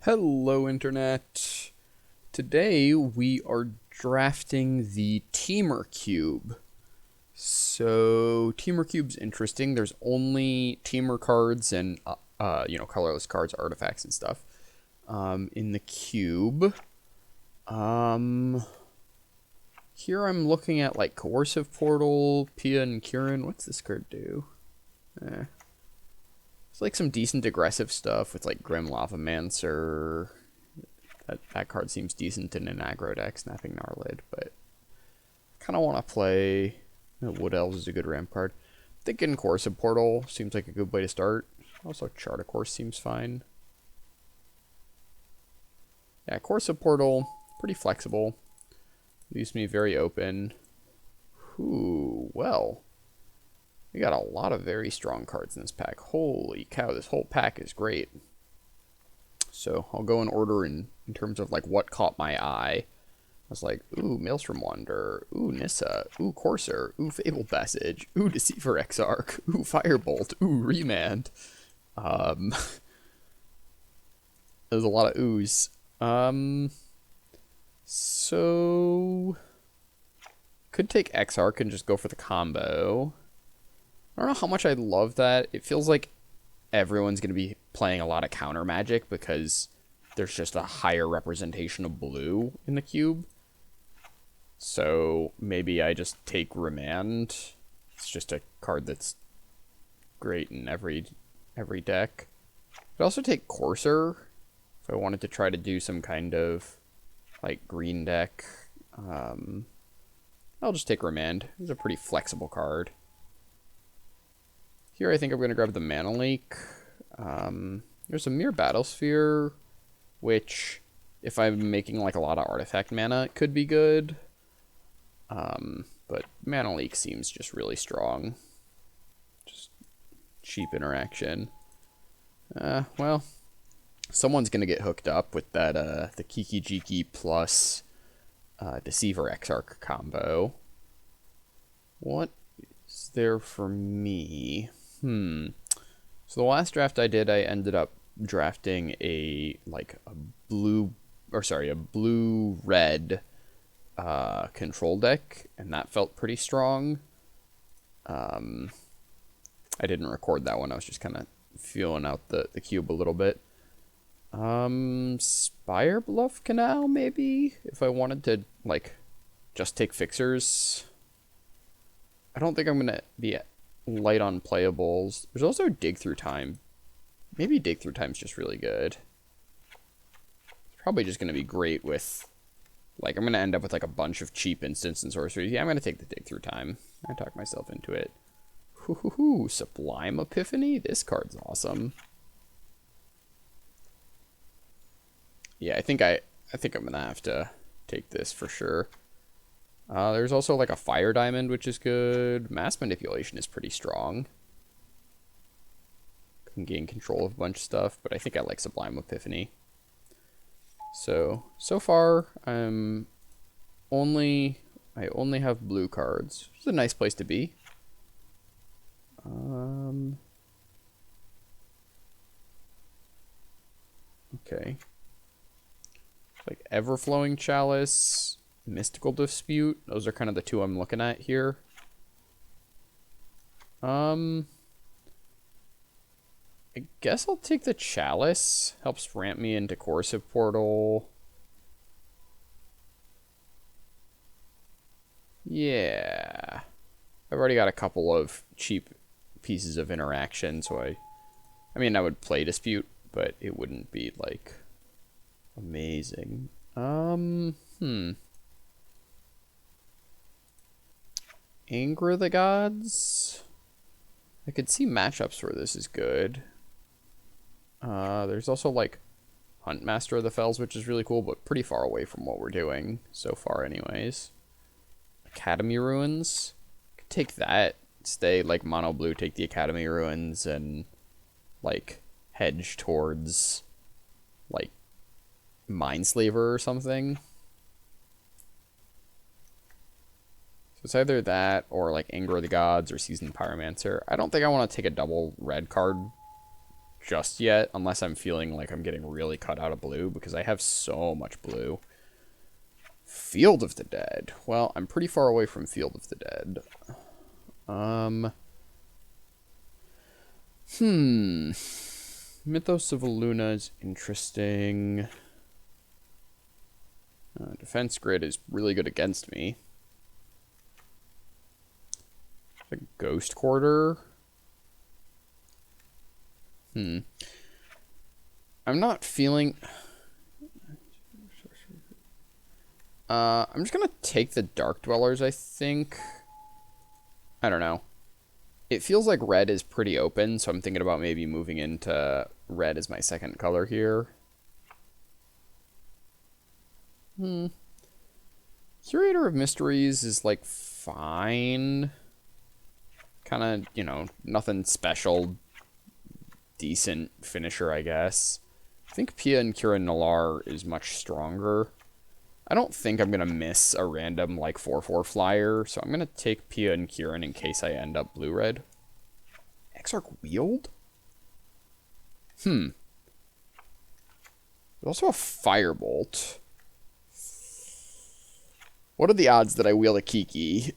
Hello, Internet. Today we are drafting the Temur Cube. So, Temur Cube's interesting. There's only Temur cards and, colorless cards, artifacts, and stuff in the cube. Here I'm looking at, like, Coercive Portal, Pia and Kirin. What's this card do? It's like some decent aggressive stuff with like Grim Lavamancer. That card seems decent in an aggro deck, Snapping Gnarlid, but I kind of want to play. Wood Elves is a good ramp card. Thinking Coercive Portal seems like a good way to start. Also, Chart of Course seems fine. Yeah, Coercive Portal, pretty flexible. Leaves me very open. Ooh, well. We got a lot of very strong cards in this pack. Holy cow, this whole pack is great. So I'll go in order in terms of like what caught my eye. I was like, ooh, Maelstrom Wanderer, ooh, Nissa, ooh, Courser, ooh, Fable Passage, ooh, Deceiver Exarch, ooh, Firebolt, ooh, Remand. There's a lot of oohs. So could take Exarch and just go for the combo. I don't know how much I love that. It feels like everyone's going to be playing a lot of counter magic because there's just a higher representation of blue in the cube. So maybe I just take Remand. It's just a card that's great in every deck. I'd also take Courser if I wanted to try to do some kind of like green deck. I'll just take Remand. It's a pretty flexible card. Here I think I'm going to grab the Mana Leak. There's a Mere Battlesphere, which, if I'm making like a lot of artifact mana, it could be good. But Mana Leak seems just really strong. Just cheap interaction. Well, someone's going to get hooked up with that, the Kiki Jiki plus Deceiver Exarch combo. What is there for me? So the last draft I did, I ended up drafting a blue-red control deck, and that felt pretty strong. I didn't record that one. I was just kind of feeling out the cube a little bit. Spire Bluff Canal, maybe? If I wanted to, like, just take fixers. I don't think I'm going to be light on playables. There's also Dig Through Time. Maybe Dig Through Time's just really good. It's probably just going to be great with, like, I'm going to end up with, like, a bunch of cheap instants and sorceries. Yeah, I'm going to take the Dig Through Time. I talked myself into it. Hoo-hoo-hoo, Sublime Epiphany? This card's awesome. Yeah, I think I'm going to have to take this for sure. There's also like a Fire Diamond, which is good. Mass Manipulation is pretty strong. Can gain control of a bunch of stuff, but I think I like Sublime Epiphany. So far, I only have blue cards. It's a nice place to be. Okay. Like Everflowing Chalice, Mystical Dispute. Those are kind of the two I'm looking at here. I guess I'll take the Chalice. Helps ramp me into Coercive Portal. Yeah. I've already got a couple of cheap pieces of interaction, so I mean, I would play Dispute, but it wouldn't be, like, amazing. Anger the Gods? I could see matchups where this is good. There's also, like, Huntmaster of the Fells, which is really cool, but pretty far away from what we're doing so far anyways. Academy Ruins? Could take that. Stay, like, mono blue, take the Academy Ruins, and, like, hedge towards, like, Mindslaver or something. So it's either that or like Anger of the Gods or Seasoned Pyromancer. I don't think I want to take a double red card just yet, unless I'm feeling like I'm getting really cut out of blue, because I have so much blue. Field of the Dead. Well, I'm pretty far away from Field of the Dead. Mythos of Luna is interesting. Defense Grid is really good against me. The Ghost Quarter. I'm not feeling... I'm just gonna take the Dark Dwellers, I think. I don't know. It feels like red is pretty open, so I'm thinking about maybe moving into red as my second color here. Curator of Mysteries is, like, fine. Kind of, you know, nothing special. Decent finisher, I guess. I think Pia and Kira Nalar is much stronger. I don't think I'm going to miss a random, like, 4/4 flyer, so I'm going to take Pia and Kieran in case I end up blue-red. Exarch Wield? There's also a Firebolt. What are the odds that I wield a Kiki?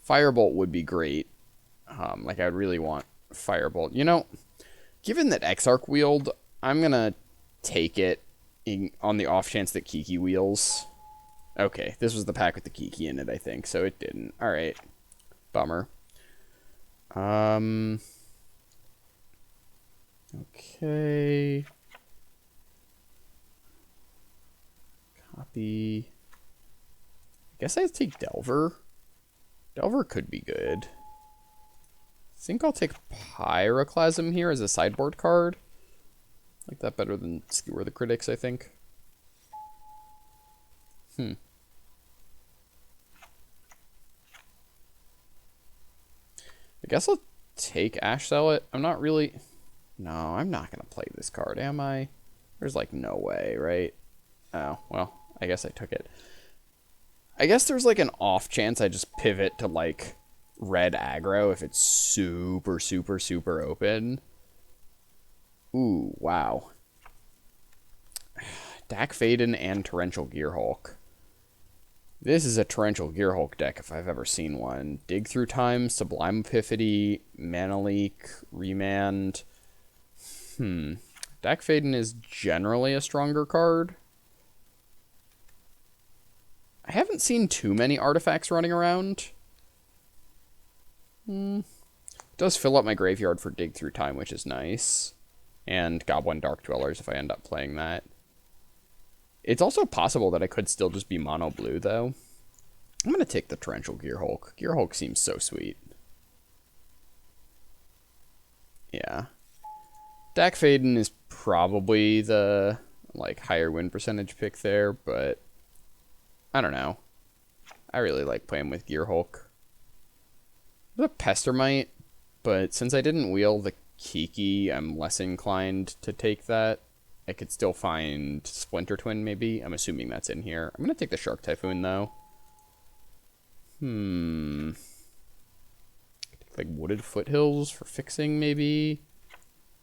Firebolt would be great. Like, I would really want Firebolt. You know, given that Exarch Wield, I'm going to take it on the off chance that Kiki wheels. Okay, this was the pack with the Kiki in it, I think, so it didn't. Alright. Bummer. Okay. Copy. I guess I take Delver. Delver could be good. I think I'll take Pyroclasm here as a sideboard card. I like that better than Skewer the Critics, I think. I guess I'll take Ash Zealot. I'm not really... No, I'm not going to play this card, am I? There's, like, no way, right? Oh, well, I guess I took it. I guess there's, like, an off chance I just pivot to, like, red aggro if it's super, super, super open. Ooh, wow. Dak Faden and Torrential Gearhulk. This is a Torrential Gearhulk deck if I've ever seen one. Dig Through Time, Sublime Epiphany, Mana Leak, Remand. Dak Faden is generally a stronger card. I haven't seen too many artifacts running around. It does fill up my graveyard for Dig Through Time, which is nice. And Goblin Dark Dwellers if I end up playing that. It's also possible that I could still just be mono blue, though. I'm going to take the Torrential Gearhulk. Gearhulk seems so sweet. Yeah. Dak Faden is probably the, like, higher win percentage pick there, but I don't know. I really like playing with Gearhulk. There's a Pestermite, but since I didn't wheel the Kiki, I'm less inclined to take that. I could still find Splinter Twin, maybe. I'm assuming that's in here. I'm going to take the Shark Typhoon, though. Like Wooded Foothills for fixing, maybe.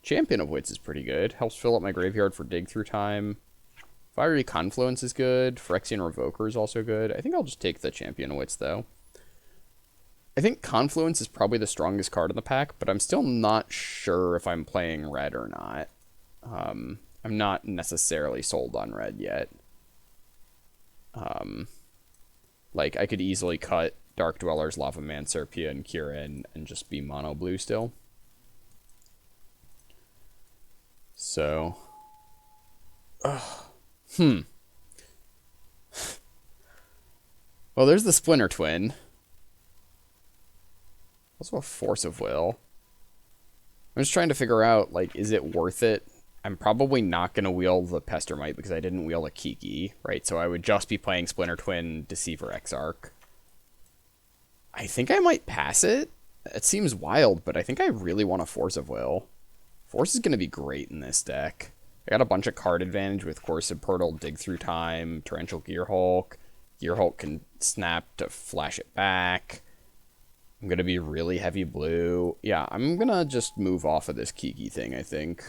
Champion of Wits is pretty good. Helps fill up my graveyard for Dig Through Time. Fiery Confluence is good. Phyrexian Revoker is also good. I think I'll just take the Champion of Wits, though. I think Confluence is probably the strongest card in the pack, but I'm still not sure if I'm playing red or not. I'm not necessarily sold on red yet. Like, I could easily cut Dark Dwellers, Lavamancer, Pia, and Kieran and just be mono blue still. So... Well, there's the Splinter Twin. Also a Force of Will. I'm just trying to figure out, like, is it worth it? I'm probably not going to wheel the Pestermite because I didn't wheel a Kiki, right? So I would just be playing Splinter Twin, Deceiver, Exarch. I think I might pass it. It seems wild, but I think I really want a Force of Will. Force is going to be great in this deck. I got a bunch of card advantage with Coercive Portal, Dig Through Time, Torrential Gearhulk. Gearhulk can snap to flash it back. I'm going to be really heavy blue. Yeah, I'm going to just move off of this Kiki thing, I think.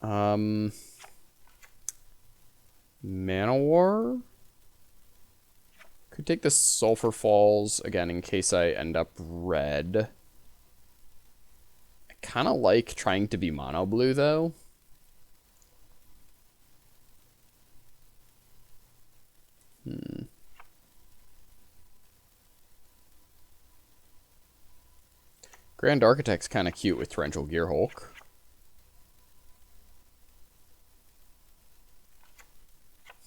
Mana War? Could take the Sulphur Falls, again, in case I end up red. I kind of like trying to be mono blue, though. Grand Architect's kind of cute with Torrential Gearhulk.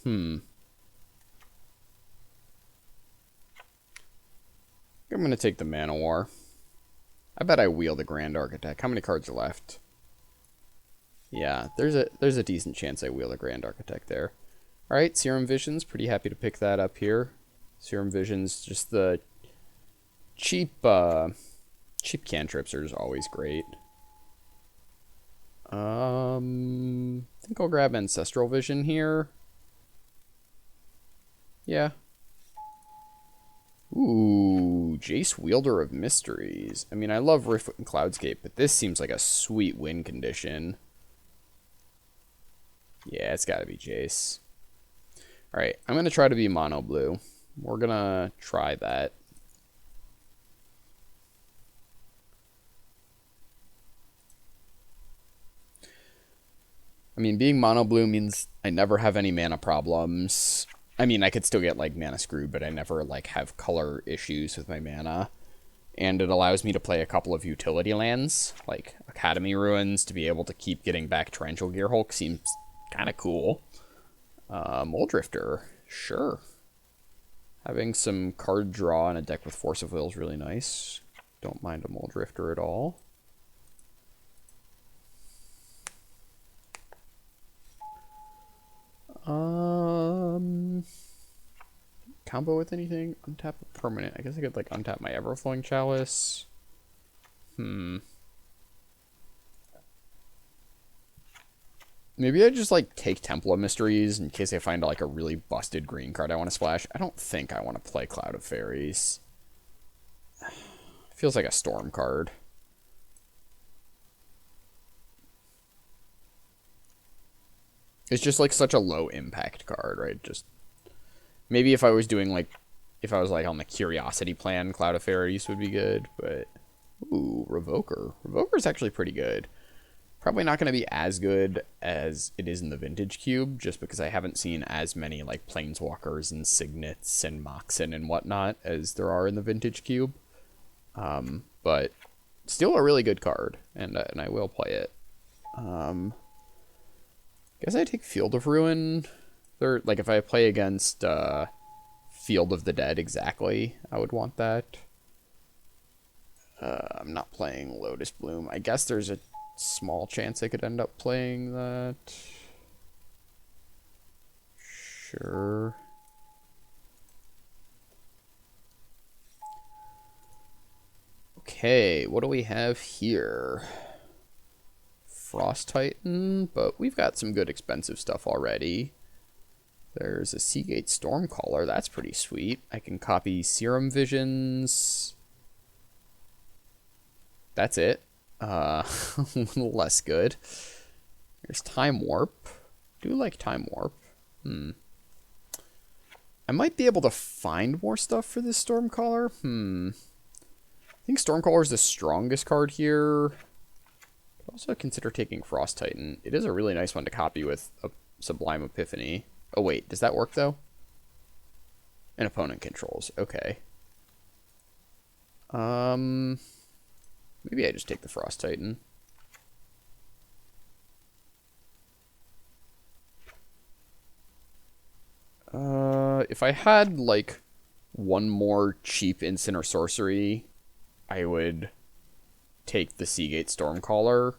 I'm going to take the Mana War. I bet I wheel the Grand Architect. How many cards are left? Yeah, there's a decent chance I wheel the Grand Architect there. Alright, Serum Visions. Pretty happy to pick that up here. Serum Visions, just the cheap cantrips are just always great. I think I'll grab Ancestral Vision here. Yeah. Ooh, Jace Wielder of Mysteries. I mean, I love Riftfoot and Cloudscape, but this seems like a sweet win condition. Yeah, it's gotta be Jace. Alright, I'm gonna try to be mono blue. We're gonna try that. I mean, being mono blue means I never have any mana problems. I mean, I could still get, like, mana screwed, but I never, like, have color issues with my mana. And it allows me to play a couple of utility lands, like Academy Ruins, to be able to keep getting back Torrential Gearhulk seems kind of cool. Mole Drifter, sure. Having some card draw in a deck with Force of Will is really nice. Don't mind a Mole Drifter at all. Combo with anything? Untap a permanent. I guess I could, like, untap my Everflowing Chalice. Maybe I just, like, take Temple of Mysteries in case I find, like, a really busted green card I want to splash. I don't think I want to play Cloud of Fairies. Feels like a Storm card. It's just, like, such a low impact card, right? Just maybe if I was doing, like, if I was, like, on the Curiosity plan, Cloud of Fairies would be good, but ooh, Revoker. Revoker's actually pretty good. Probably not going to be as good as it is in the Vintage Cube, just because I haven't seen as many, like, Planeswalkers and Signets and Moxen and whatnot as there are in the Vintage Cube. But still a really good card, and I will play it. Guess I take Field of Ruin. Like, if I play against Field of the Dead exactly, I would want that. I'm not playing Lotus Bloom. I guess there's a small chance I could end up playing that. Sure. Okay, what do we have here? Frost Titan, but we've got some good expensive stuff already. There's a Seagate Stormcaller. That's pretty sweet. I can copy Serum Visions. That's it. A little less good. There's Time Warp. Do like Time Warp. I might be able to find more stuff for this Stormcaller. I think Stormcaller is the strongest card here. Could also consider taking Frost Titan. It is a really nice one to copy with a Sublime Epiphany. Oh wait, does that work though? An opponent controls. Okay. Maybe I just take the Frost Titan. If I had, like, one more cheap instant or sorcery, I would take the Seagate Stormcaller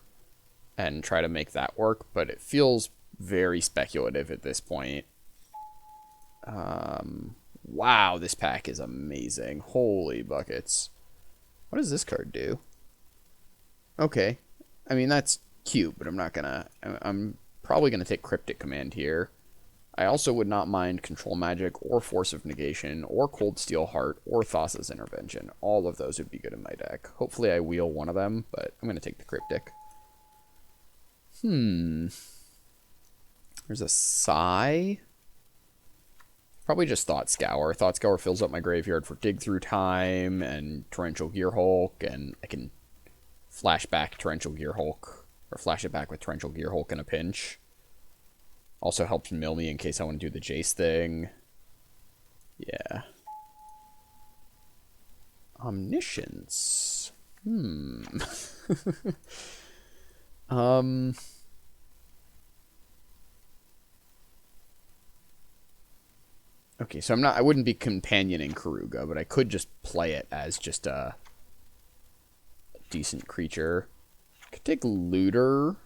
and try to make that work, but it feels very speculative at this point. Wow, this pack is amazing. Holy buckets. What does this card do? Okay. I mean, that's cute, but I'm not gonna... I'm probably gonna take Cryptic Command here. I also would not mind Control Magic or Force of Negation or Cold Steel Heart or Thassa's Intervention. All of those would be good in my deck. Hopefully I wheel one of them, but I'm going to take the Cryptic. There's a Sigh. Probably just Thought Scour. Thought Scour fills up my graveyard for Dig Through Time and Torrential Gear Hulk, and I can flash back Torrential Gear Hulk, or flash it back with Torrential Gear Hulk in a pinch. Also helps mill me in case I want to do the Jace thing. Yeah. Omniscience. Okay, so I wouldn't be companioning Karuga, but I could just play it as just a decent creature. Could take Looter.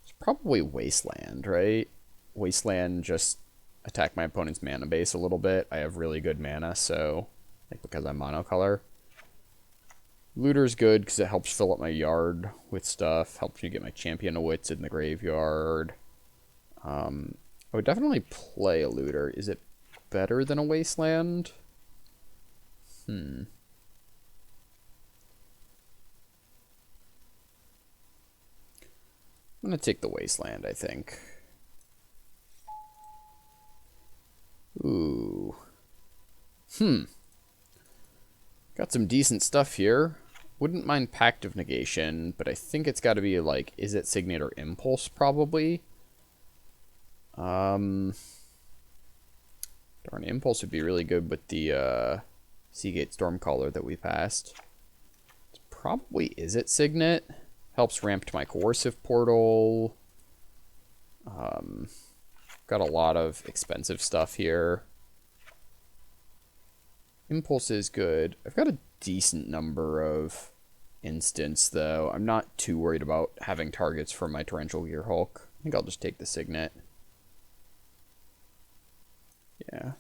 It's probably Wasteland, right? Wasteland, just attack my opponent's mana base a little bit. I have really good mana, so like because I'm monocolor. Looter's good because it helps fill up my yard with stuff. Helps me get my Champion of Wits in the graveyard. I would definitely play a Looter. Is it better than a Wasteland? I'm going to take the Wasteland, I think. Ooh. Got some decent stuff here. Wouldn't mind Pact of Negation, but I think it's got to be like, is it Signet or Impulse, probably? Darn, Impulse would be really good with the Seagate Stormcaller that we passed. It's probably Is It Signet? Helps ramp to my Coercive Portal. Got a lot of expensive stuff here. Impulse is good. I've got a decent number of instants, though. I'm not too worried about having targets for my Torrential Gear Hulk. I think I'll just take the Signet. Yeah.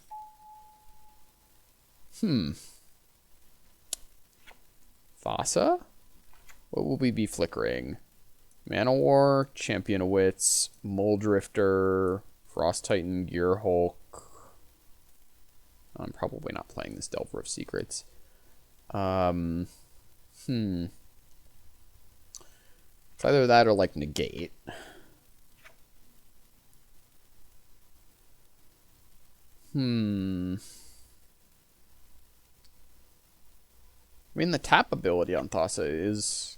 Thassa? What will we be flickering? Mana War, Champion of Wits, Mole Drifter, Frost Titan, Gear Hulk. I'm probably not playing this Delver of Secrets. It's either that or like Negate. I mean, the tap ability on Thassa is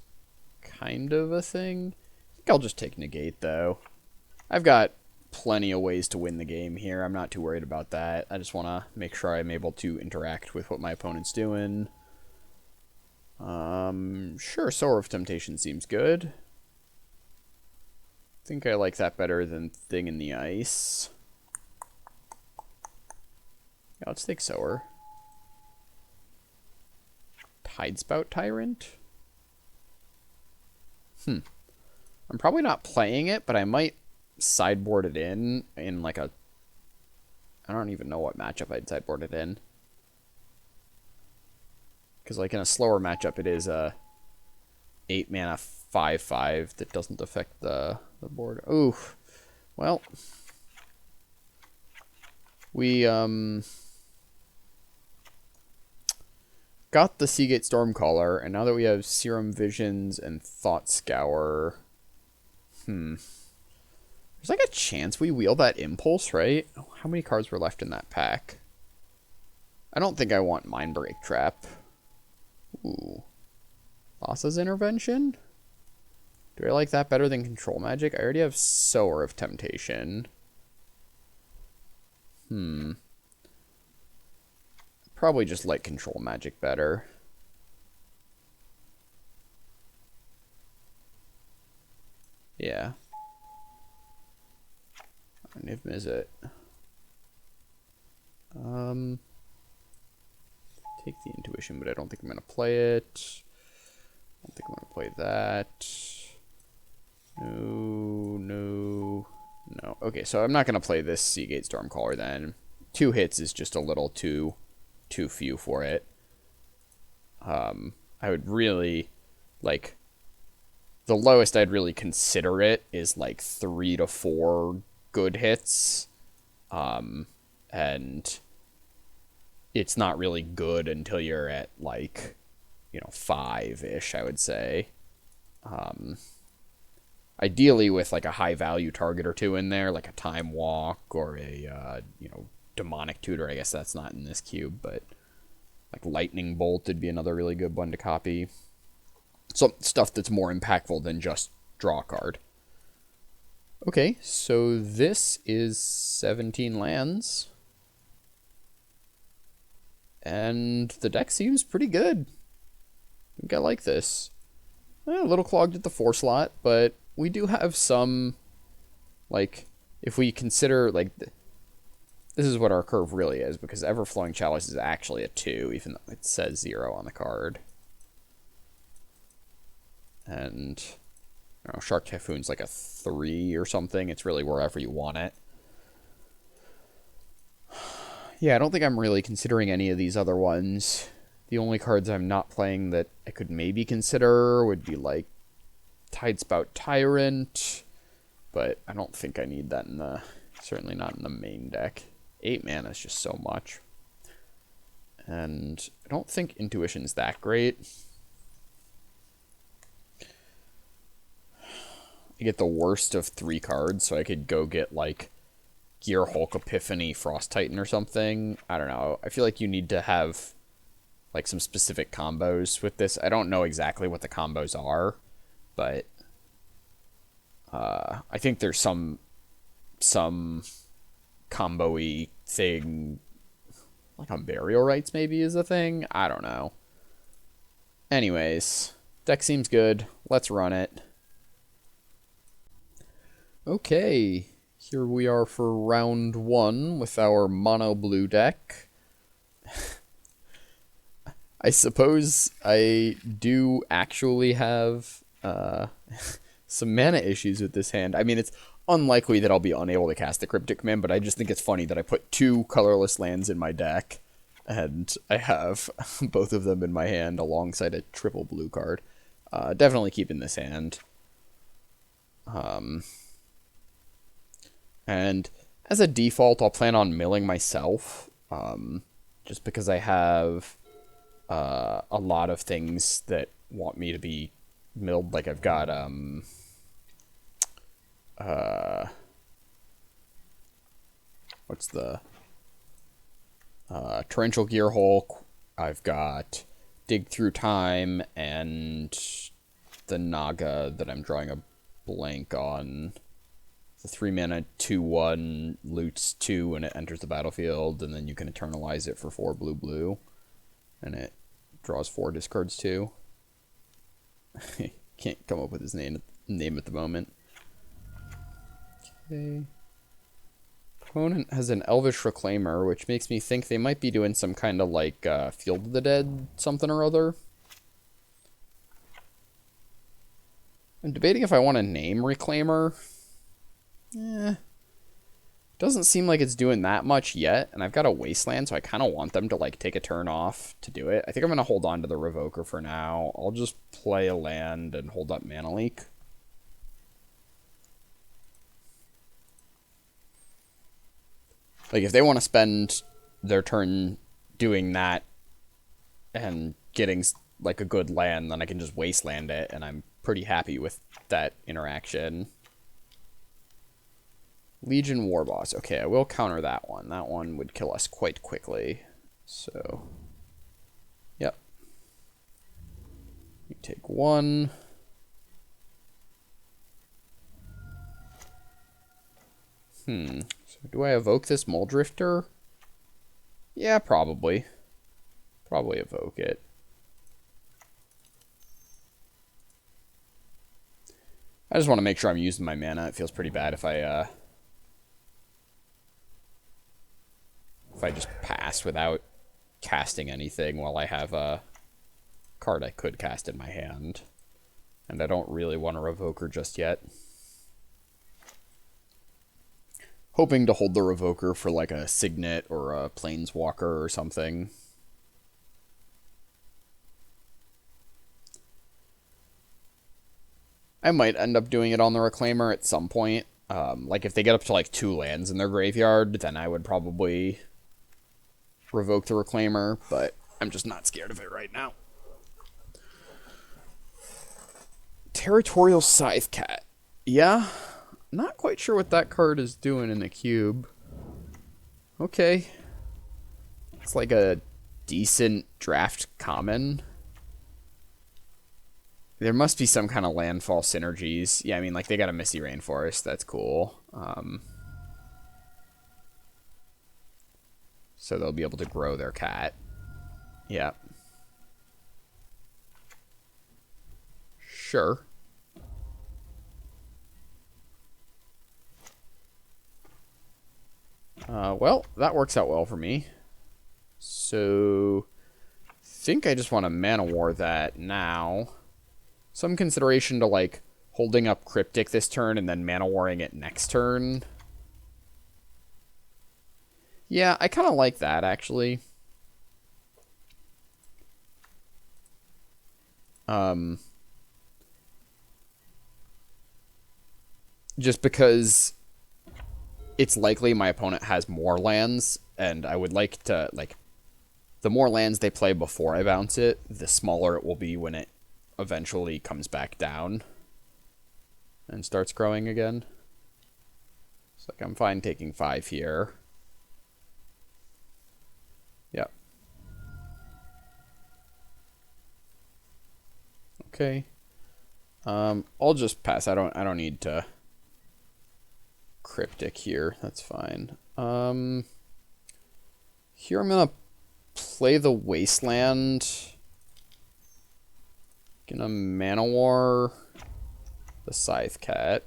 kind of a thing. I think I'll just take Negate, though. I've got plenty of ways to win the game here. I'm not too worried about that. I just want to make sure I'm able to interact with what my opponent's doing. Sure, Sower of Temptation seems good. I think I like that better than Thing in the Ice. Yeah, let's take Sower. Tidespout Tyrant? I'm probably not playing it, but I might sideboard it in like a... I don't even know what matchup I'd sideboard it in. Because like in a slower matchup, it is a 8 mana 5/5 that doesn't affect the board. Ooh. Well. We got the Seagate Stormcaller, and now that we have Serum Visions and Thought Scour, there's like a chance we wheel that Impulse, right? Oh, how many cards were left in that pack? I don't think I want Mindbreak Trap. Ooh. Thassa's Intervention? Do I like that better than Control Magic? I already have Sower of Temptation. Probably just like Control Magic better. Yeah. Niv Mizzet. Take the Intuition, but I don't think I'm going to play it. I don't think I'm going to play that. No. Okay, so I'm not going to play this Seagate Stormcaller then. 2 hits is just a little too few for it. I would really, like, the lowest I'd really consider it is like 3 to 4 good hits, and it's not really good until you're at, like, 5-ish, I would say. Ideally with, like, a high-value target or two in there, like a Time Walk or a, Demonic Tutor. I guess that's not in this cube, but, like, Lightning Bolt would be another really good one to copy. Some stuff that's more impactful than just draw a card. Okay, so this is 17 lands. And the deck seems pretty good. I think I like this. A little clogged at the 4 slot, but we do have some, like, if we consider, like, this is what our curve really is, because Everflowing Chalice is actually a 2, even though it says 0 on the card. And, Shark Typhoon's like a 3 or something. It's really wherever you want it. Yeah, I don't think I'm really considering any of these other ones. The only cards I'm not playing that I could maybe consider would be, like, Tidespout Tyrant, but I don't think I need that certainly not in the main deck. 8 mana is just so much. And I don't think Intuition's that great. I get the worst of 3 cards, so I could go get, like, Gear Hulk Epiphany Frost Titan or something. I don't know. I feel like you need to have, like, some specific combos with this. I don't know exactly what the combos are, but I think there's some combo-y thing, like on Burial Rites maybe is a thing. I don't know. Anyways, deck seems good. Let's run it. Okay, here we are for round 1 with our mono blue deck. I suppose I do actually have some mana issues with this hand. I mean, it's unlikely that I'll be unable to cast the Cryptic Command, but I just think it's funny that I put 2 colorless lands in my deck, and I have both of them in my hand alongside a triple blue card. Definitely keeping this hand. And as a default, I'll plan on milling myself, just because I have a lot of things that want me to be milled. Like, I've got what's the Torrential Gear Hulk. I've got Dig Through Time and the Naga that I'm drawing a blank on. The 3 mana 2/1 loots 2 when it enters the battlefield, and then you can eternalize it for 4 blue, and it draws 4, discards 2. Can't come up with his name at the moment. Okay. Opponent has an Elvish Reclaimer, which makes me think they might be doing some kind of, like, Field of the Dead something or other. I'm debating if I want to name Reclaimer. Doesn't seem like it's doing that much yet, and I've got a Wasteland, so I kind of want them to, like, take a turn off to do it. I think I'm going to hold on to the Revoker for now. I'll just play a land and hold up Mana Leak. Like, if they want to spend their turn doing that and getting, like, a good land, then I can just Wasteland it, and I'm pretty happy with that interaction. Legion Warboss. Okay, I will counter that one. That one would kill us quite quickly. So, yep. You take 1. So do I evoke this Muldrifter? Yeah, probably. Probably evoke it. I just want to make sure I'm using my mana. It feels pretty bad if I just pass without casting anything while I have a card I could cast in my hand. And I don't really want a Revoker just yet. Hoping to hold the Revoker for, like, a Signet or a Planeswalker or something. I might end up doing it on the Reclaimer at some point. Like, if they get up to, like, 2 lands in their graveyard, then I would probably revoke the Reclaimer, but I'm just not scared of it right now. Territorial Scythe Cat. Yeah, not quite sure what that card is doing in the cube. Okay. It's like a decent draft common. There must be some kind of landfall synergies. Yeah, I mean, like, they got a Misty Rainforest. That's cool. So they'll be able to grow their cat. Yeah. Sure. Well, that works out well for me. So, I think I just want to Mana War that now. Some consideration to, like, holding up Cryptic this turn and then Mana Warring it next turn. Yeah, I kind of like that, actually. Just because it's likely my opponent has more lands, and I would like to, like, the more lands they play before I bounce it, the smaller it will be when it eventually comes back down and starts growing again. It's like, I'm fine taking 5 here. Yep. Okay. I'll just pass. I don't need to Cryptic here. That's fine. Here I'm gonna play the Wasteland. Gonna Mana War the Scythe Cat.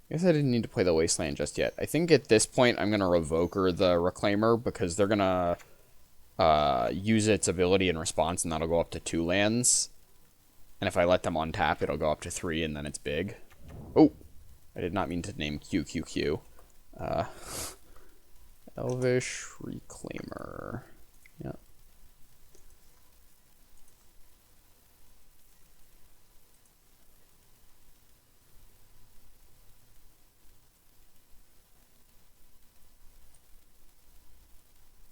I guess I didn't need to play the Wasteland just yet. I think at this point I'm gonna Revoker the Reclaimer because they're gonna use its ability in response, and that'll go up to 2 lands. And if I let them untap, it'll go up to 3, and then it's big. Oh, I did not mean to name QQQ. Elvish Reclaimer. Yeah.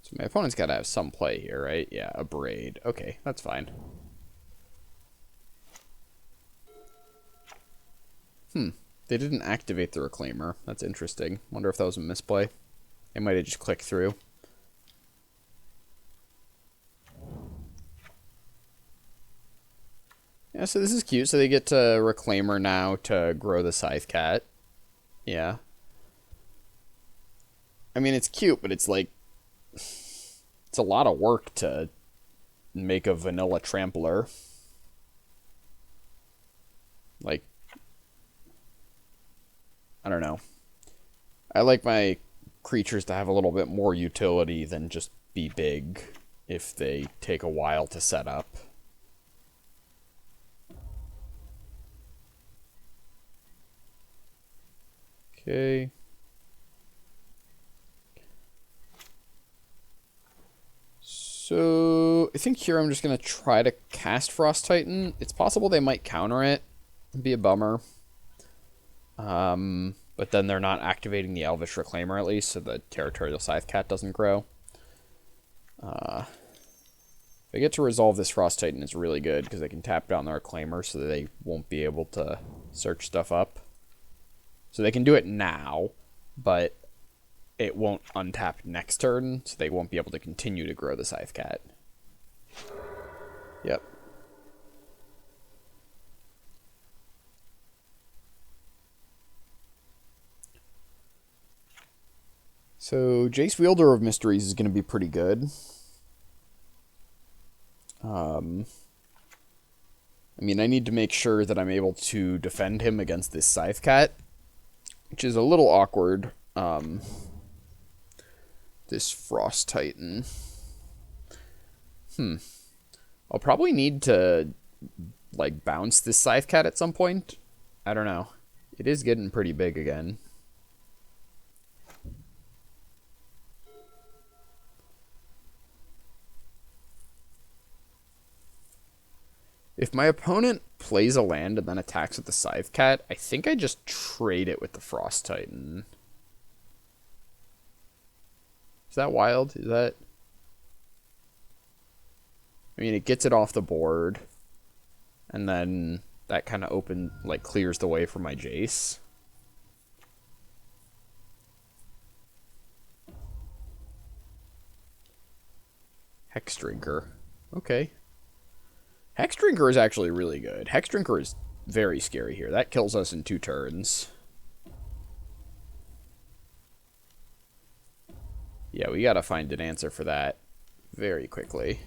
So my opponent's got to have some play here, right? Yeah, a Braid. Okay, that's fine. They didn't activate the Reclaimer. That's interesting. Wonder if that was a misplay. They might have just clicked through. Yeah, so this is cute. So they get to Reclaimer now to grow the Scythe Cat. Yeah. I mean, it's cute, but it's like... It's a lot of work to make a vanilla Trampler. Like... I don't know. I like my creatures to have a little bit more utility than just be big if they take a while to set up. Okay. So, I think here I'm just going to try to cast Frost Titan. It's possible they might counter it. It'd be a bummer. But then they're not activating the Elvish Reclaimer at least, so the Territorial Scythe Cat doesn't grow. If they get to resolve this Frost Titan, it's really good, because they can tap down the Reclaimer so that they won't be able to search stuff up. So they can do it now, but it won't untap next turn, so they won't be able to continue to grow the Scythe Cat. Yep. So, Jace Wielder of Mysteries is going to be pretty good. I mean, I need to make sure that I'm able to defend him against this Scythe Cat, which is a little awkward. This Frost Titan. I'll probably need to, like, bounce this Scythe Cat at some point. I don't know. It is getting pretty big again. If my opponent plays a land and then attacks with the Scythe Cat, I think I just trade it with the Frost Titan. Is that wild? Is that... I mean, it gets it off the board, and then that kind of clears the way for my Jace. Hex Drinker. Okay. Hex Drinker is actually really good. Hex Drinker is very scary here. That kills us in 2 turns. Yeah, we gotta find an answer for that very quickly.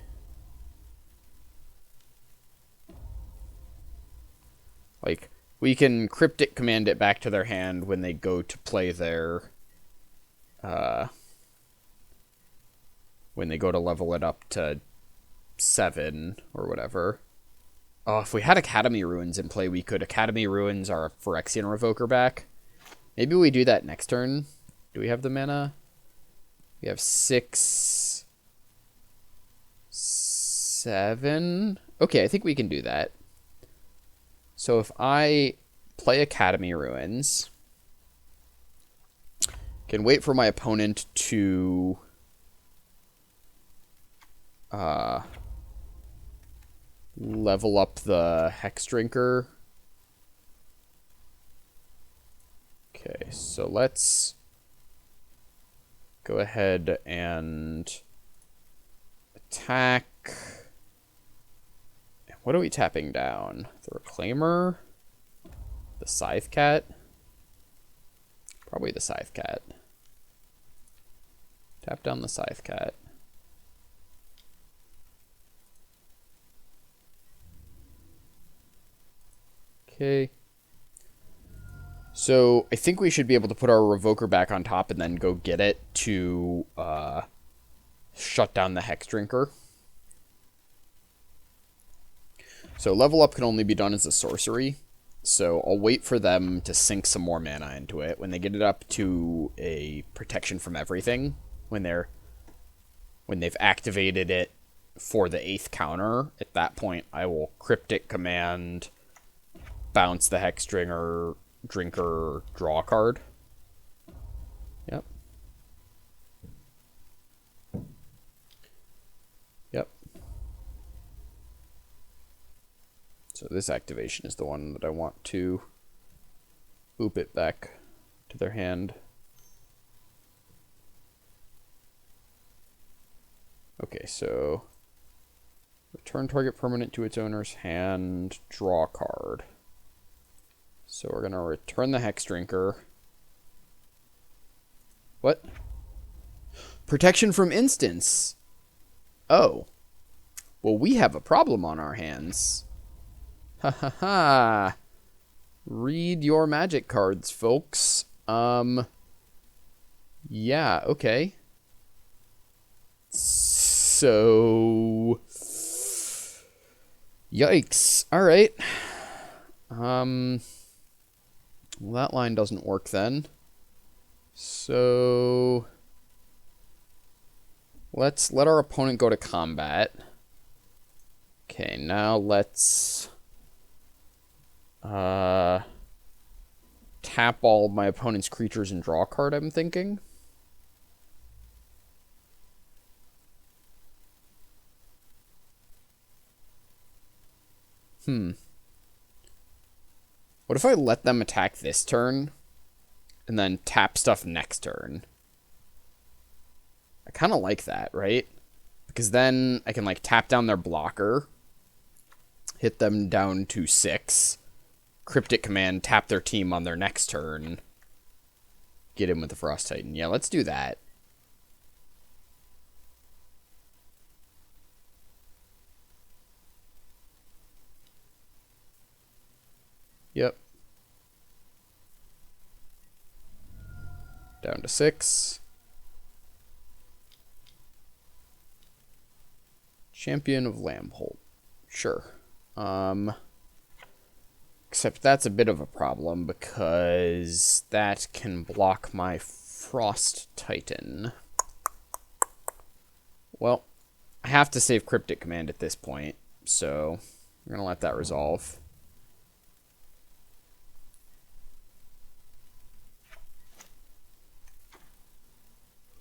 Like, we can Cryptic Command it back to their hand when they go to play their... when they go to level it up to 7 or whatever. Oh, if we had Academy Ruins in play, we could Academy Ruins our Phyrexian Revoker back. Maybe we do that next turn. Do we have the mana? We have 6... 7... Okay, I think we can do that. So if I play Academy Ruins, can wait for my opponent to... level up the Hex Drinker. Okay, so let's go ahead and attack. What are we tapping down? The Reclaimer? The Scythe Cat? Probably the Scythe Cat. Tap down the Scythe Cat. Okay. So I think we should be able to put our Revoker back on top and then go get it to shut down the Hex Drinker. So level up can only be done as a sorcery. So I'll wait for them to sink some more mana into it. When they get it up to a protection from everything, when they've activated it for the 8th counter, at that point I will Cryptic Command, bounce the Hex Drinker, draw a card. Yep. Yep. So this activation is the one that I want to boop it back to their hand. Okay, so return target permanent to its owner's hand, draw a card. So we're going to return the Hex Drinker. What? Protection from instants. Oh. Well, we have a problem on our hands. Ha ha ha. Read your magic cards, folks. Yeah, okay. So... Yikes. Alright. Well, that line doesn't work then. So let's let our opponent go to combat. Okay, now let's tap all of my opponent's creatures and draw a card, I'm thinking. What if I let them attack this turn and then tap stuff next turn? I kind of like that, right? Because then I can like tap down their blocker, hit them down to 6, Cryptic Command, tap their team on their next turn, get in with the Frost Titan. Yeah, let's do that. Yep. Down to 6. Champion of Lambholt. Sure. Except that's a bit of a problem because that can block my Frost Titan. Well, I have to save Cryptic Command at this point, so I'm going to let that resolve.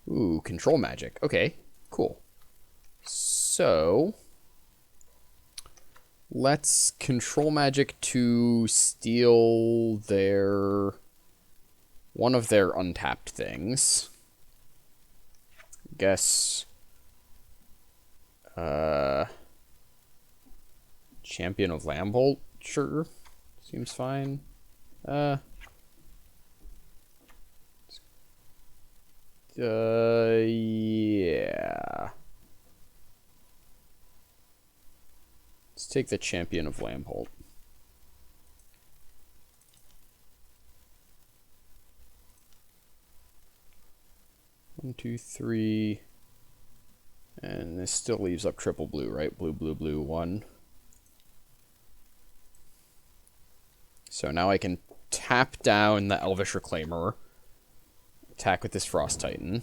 Ooh, control magic. Okay, cool. So, let's control magic to steal one of their untapped things. Guess, Champion of Lambholt? Sure. Seems fine. Yeah. Let's take the Champion of Lambholt. One, two, three. And this still leaves up triple blue, right? Blue, blue, blue, one. So now I can tap down the Elvish Reclaimer. Attack with this Frost Titan.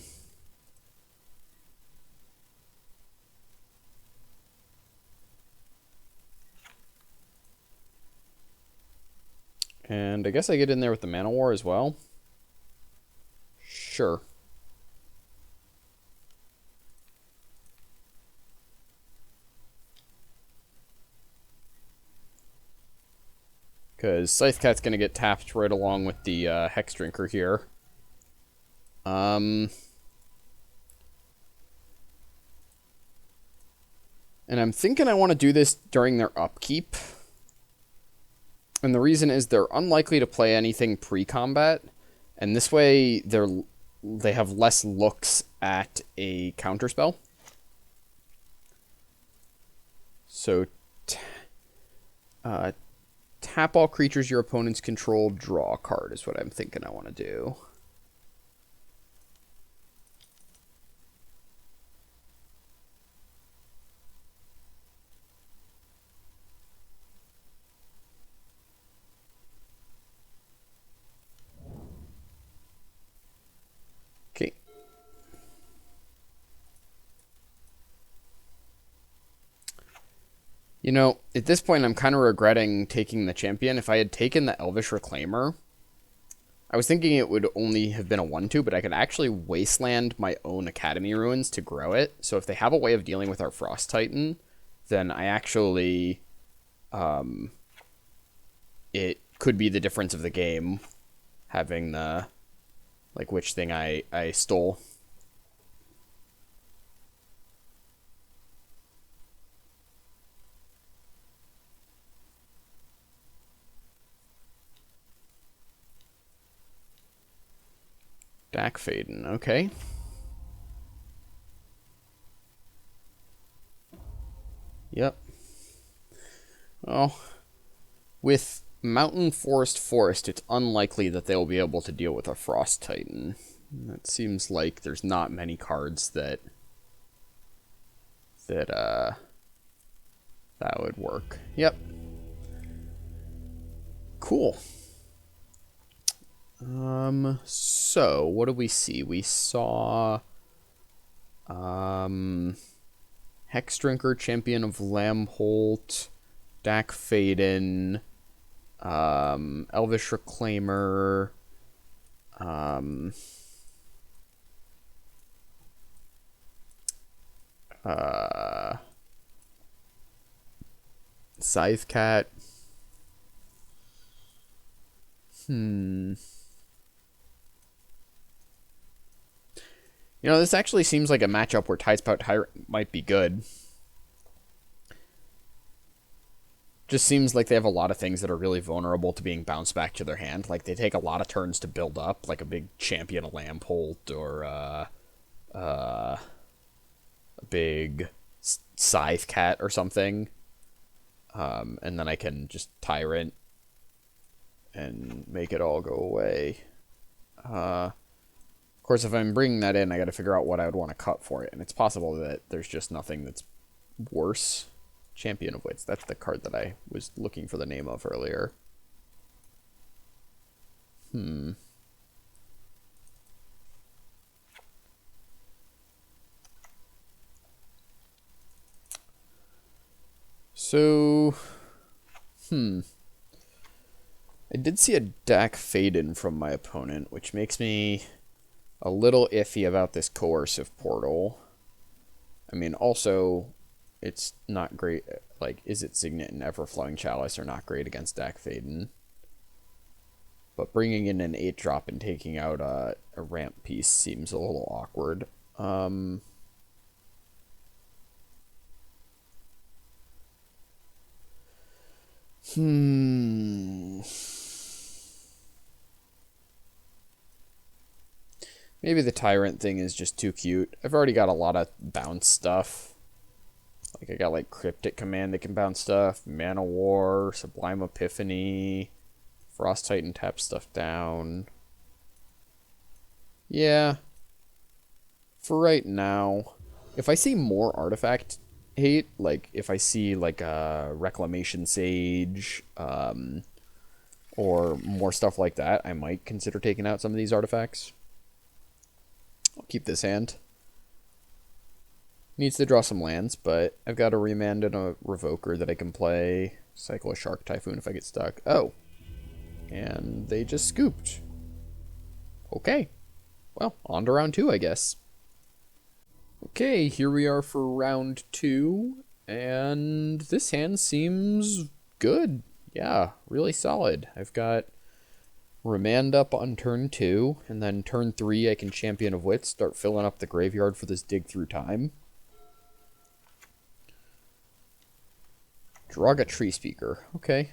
And I guess I get in there with the Mana War as well. Sure. Because Scythecat's going to get tapped right along with the Hex Drinker here. And I'm thinking I want to do this during their upkeep. And the reason is they're unlikely to play anything pre-combat. And this way they have less looks at a counterspell. So tap all creatures your opponents control, draw a card is what I'm thinking I want to do. Okay. You know, at this point, I'm kind of regretting taking the champion. If I had taken the Elvish Reclaimer, I was thinking it would only have been a 1-2, but I could actually wasteland my own Academy Ruins to grow it. So if they have a way of dealing with our Frost Titan, then I actually... it could be the difference of the game, having the... like, which thing I stole. Dak Faden, okay. Yep. Well, with Mountain Forest, it's unlikely that they'll be able to deal with a Frost Titan. It seems like there's not many cards that would work. Yep. Cool. So what do we see? We saw Hex Drinker, Champion of Lambholt, Dak Faden, Elvish Reclaimer, Scythecat. You know, this actually seems like a matchup where Tidespout Tyrant might be good. Just seems like they have a lot of things that are really vulnerable to being bounced back to their hand. Like, they take a lot of turns to build up, like a big Champion of Lambholt or a big Scythecat or something. And then I can just Tyrant and make it all go away. Of course, if I'm bringing that in, I got to figure out what I would want to cut for it. And it's possible that there's just nothing that's worse. Champion of Wits. That's the card that I was looking for the name of earlier. So, I did see a Dak Faden from my opponent, which makes me a little iffy about this coercive portal. I mean, also, it's not great. Like, Izzet Signet and Everflowing Chalice are not great against Dak Faden. But bringing in an 8-drop and taking out a ramp piece seems a little awkward. Maybe the Tyrant thing is just too cute. I've already got a lot of bounce stuff. Like, I got, like, Cryptic Command that can bounce stuff, Mana War, Sublime Epiphany, Frost Titan tap stuff down. Yeah. For right now, if I see more artifact hate, like, if I see, like, a Reclamation Sage, or more stuff like that, I might consider taking out some of these artifacts. I'll keep this hand. Needs to draw some lands, but I've got a Remand and a Revoker that I can play. Cycle a Shark Typhoon if I get stuck. Oh. And they just scooped. Okay. Well, on to round 2, I guess. Okay, here we are for round 2. And this hand seems good. Yeah, really solid. I've got Remand up on turn 2, and then turn 3 I can Champion of Wits, start filling up the graveyard for this Dig Through Time. Draga Tree Speaker. Okay.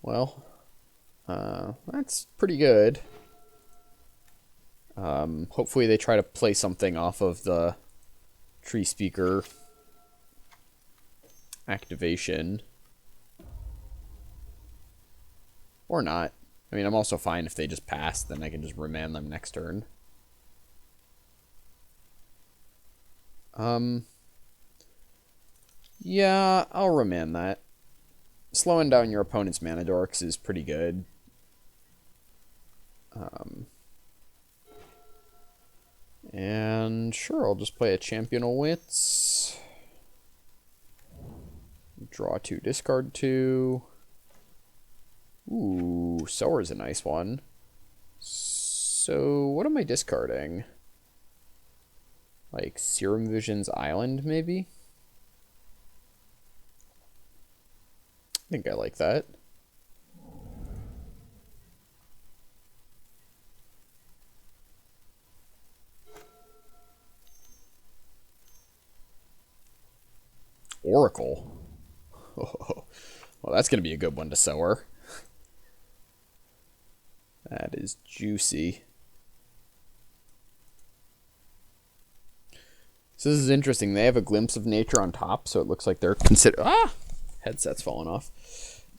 Well, that's pretty good. Hopefully they try to play something off of the Tree Speaker activation. Or not. I mean, I'm also fine if they just pass, then I can just remand them next turn. Yeah, I'll remand that. Slowing down your opponent's mana dorks is pretty good. And sure, I'll just play a Champion of Wits. Draw 2, discard 2. Ooh, Sower's a nice one. So, what am I discarding? Like, Serum Vision's Island, maybe? I think I like that. Oracle. Oh, well, that's going to be a good one to Sower. That is juicy. So this is interesting. They have a Glimpse of Nature on top, so it looks like they're headset's falling off.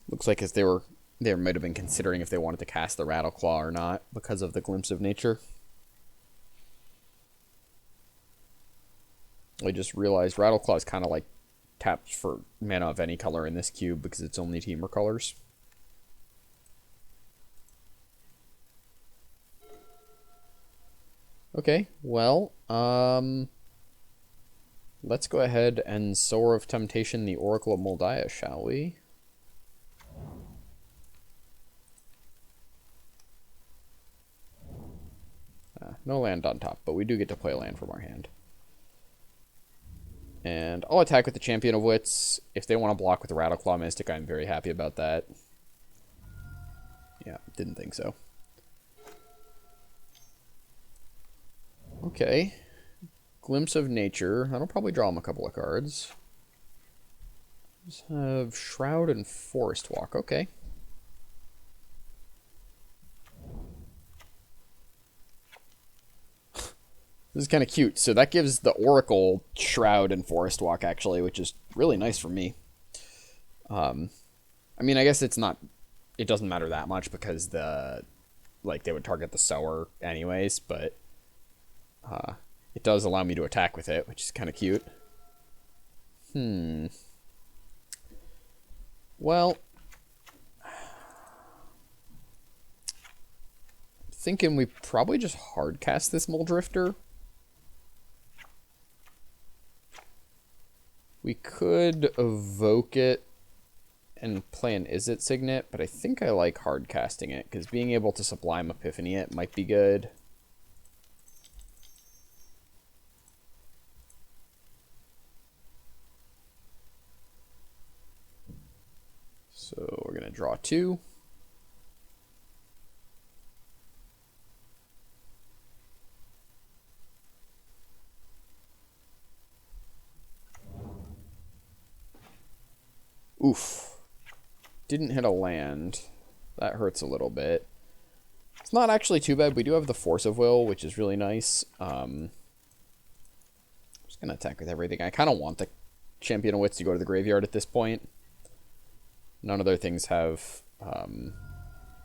Looks like they might have been considering if they wanted to cast the Rattleclaw or not because of the Glimpse of Nature. I just realized Rattleclaw is kind of like taps for mana of any color in this cube because it's only Temur colors. Okay, well, let's go ahead and Sower of Temptation the Oracle of Moldiah, shall we? No land on top, but we do get to play a land from our hand. And I'll attack with the Champion of Wits. If they want to block with the Rattleclaw Mystic, I'm very happy about that. Yeah, didn't think so. Okay. Glimpse of Nature. That'll probably draw him a couple of cards. Just have Shroud and Forest Walk. Okay. This is kind of cute. So that gives the Oracle Shroud and Forest Walk, actually, which is really nice for me. I mean, I guess it doesn't matter that much because they would target the Sower anyways, but it does allow me to attack with it, which is kind of cute. Well, thinking we probably just hard cast this Muldrifter. We could evoke it and play an Is It Signet, but I think I like hard casting it, because being able to Sublime Epiphany it might be good. So we're going to draw 2. Oof. Didn't hit a land. That hurts a little bit. It's not actually too bad. We do have the Force of Will, which is really nice. I'm just going to attack with everything. I kind of want the Champion of Wits to go to the graveyard at this point. None of their things have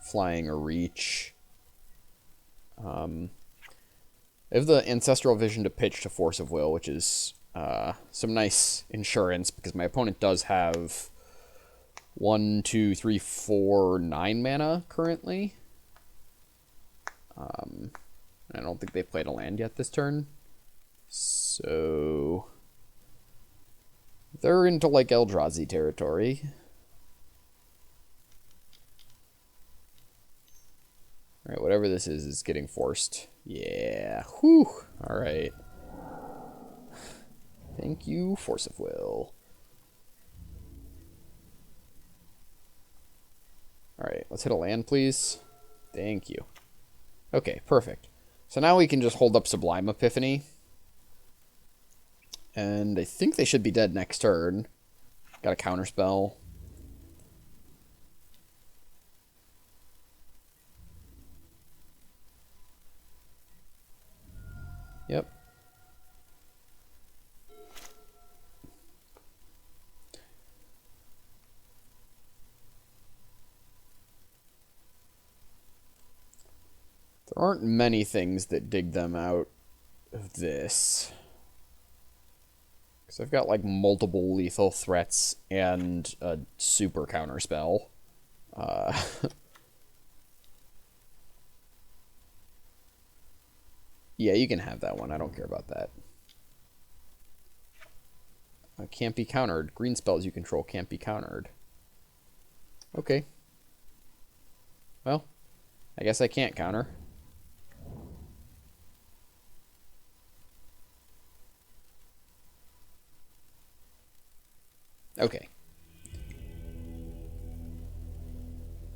flying or reach. I have the Ancestral Vision to pitch to Force of Will, which is some nice insurance, because my opponent does have 1, 2, 3, 4, 9 mana currently. I don't think they've played a land yet this turn. So they're into like Eldrazi territory. Alright, whatever this is getting forced. Yeah. Whew. Alright. Thank you, Force of Will. Alright, let's hit a land, please. Thank you. Okay, perfect. So now we can just hold up Sublime Epiphany. And I think they should be dead next turn. Got a counterspell. Yep. There aren't many things that dig them out of this. Because I've got like multiple lethal threats and a super counterspell. Yeah, you can have that one. I don't care about that. Can't be countered. Green spells you control can't be countered. Okay. Well, I guess I can't counter. Okay.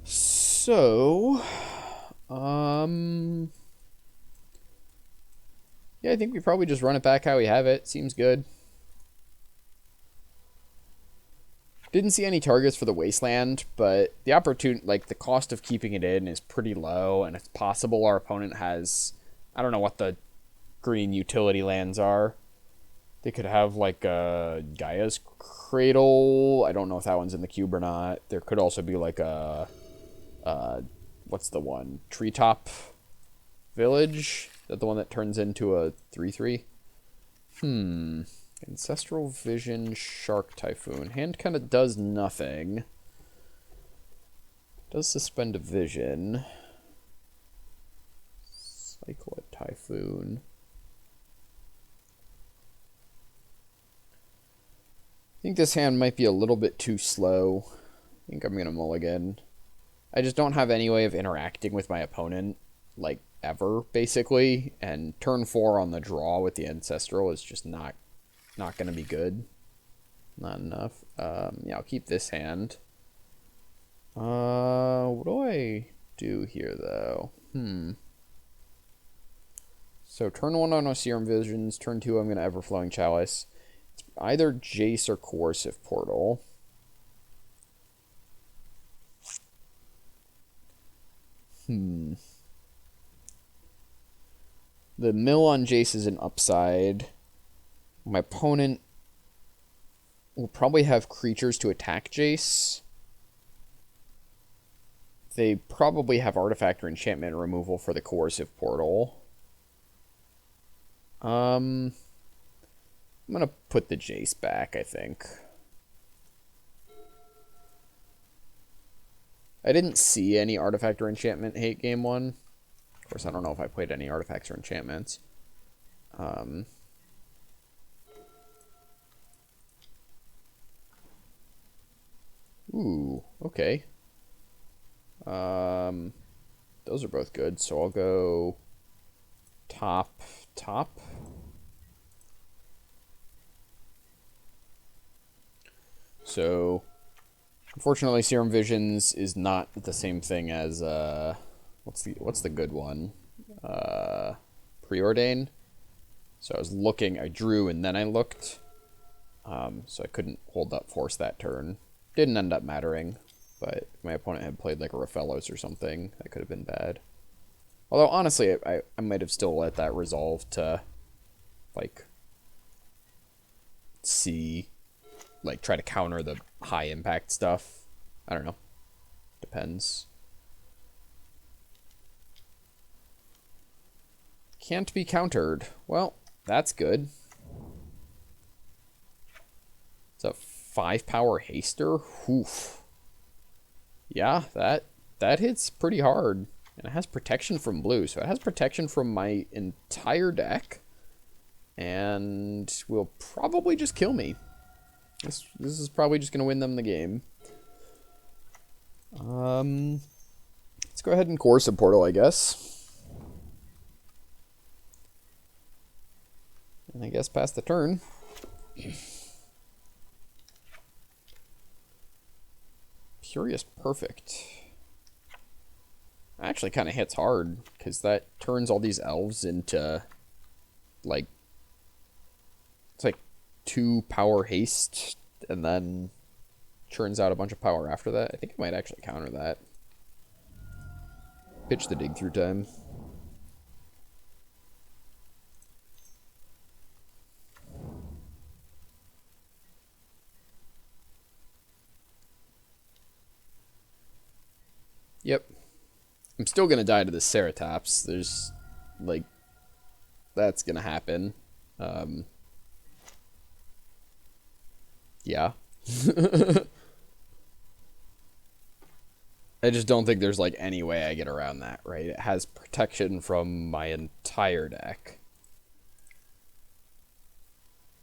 So, yeah, I think we probably just run it back how we have it. Seems good. Didn't see any targets for the Wasteland, but the opportunity, like the cost of keeping it in is pretty low, and it's possible our opponent has, I don't know what the green utility lands are. They could have like Gaia's Cradle. I don't know if that one's in the cube or not. There could also be like a what's the one? Treetop Village? Is that the one that turns into a 3/3? Ancestral Vision, Shark Typhoon. Hand kind of does nothing. Does suspend a vision. Cycle a Typhoon. I think this hand might be a little bit too slow. I think I'm going to mulligan. I just don't have any way of interacting with my opponent, like, ever, basically. And turn 4 on the draw with the Ancestral is just not going to be good. Not enough. Yeah, I'll keep this hand. What do I do here, though? So turn 1 on Serum Visions. Turn 2 I'm going to Everflowing Chalice. It's either Jace or Coercive Portal. The mill on Jace is an upside. My opponent will probably have creatures to attack Jace. They probably have artifact or enchantment removal for the Coercive Portal. I'm going to put the Jace back, I think. I didn't see any artifact or enchantment hate game 1. Of course, I don't know if I played any artifacts or enchantments. Ooh, okay. Those are both good, so I'll go top, top. So, unfortunately, Serum Visions is not the same thing as what's the good one? Preordain. So I was looking, I drew, and then I looked. So I couldn't hold up force that turn. Didn't end up mattering, but if my opponent had played like a Raphaelos or something, that could have been bad. Although, honestly, I might have still let that resolve to, like, see, like, try to counter the high impact stuff. I don't know. Depends. Can't be countered. Well, that's good. It's a 5-power haster. Oof. Yeah, that hits pretty hard. And it has protection from blue, so it has protection from my entire deck. And will probably just kill me. This is probably just going to win them the game. Let's go ahead and course a portal, I guess. And I guess pass the turn. Curious Perfect. Actually kind of hits hard, because that turns all these elves into, like, it's like 2 power haste, and then churns out a bunch of power after that. I think I might actually counter that. Pitch the dig through time. Yep. I'm still going to die to the Ceratops. There's, like, that's going to happen. Yeah. I just don't think there's, like, any way I get around that, right? It has protection from my entire deck.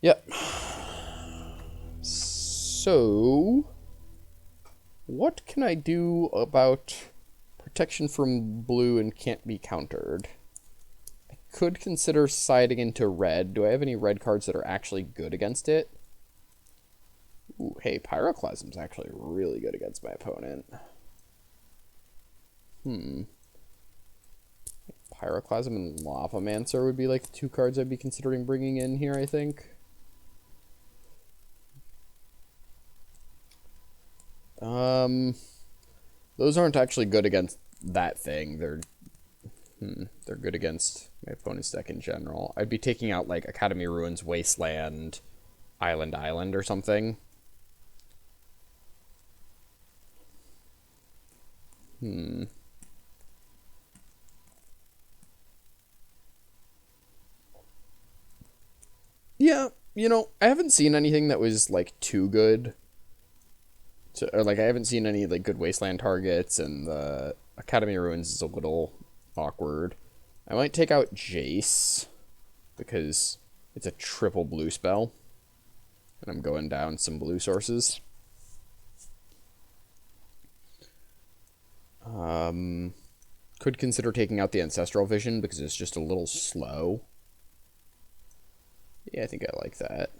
Yep. So, what can I do about protection from blue and can't be countered? I could consider siding into red. Do I have any red cards that are actually good against it? Ooh, hey, Pyroclasm's actually really good against my opponent. Pyroclasm and Lavamancer would be like the 2 cards I'd be considering bringing in here, I think. Those aren't actually good against that thing. They're good against my opponent's deck in general. I'd be taking out, like, Academy Ruins, Wasteland, Island, or something. Yeah, you know, I haven't seen anything that was, like, too good. Or, like, I haven't seen any, like, good Wasteland targets, and the Academy Ruins is a little awkward. I might take out Jace, because it's a triple blue spell. And I'm going down some blue sources. Could consider taking out the Ancestral Vision, because it's just a little slow. Yeah, I think I like that.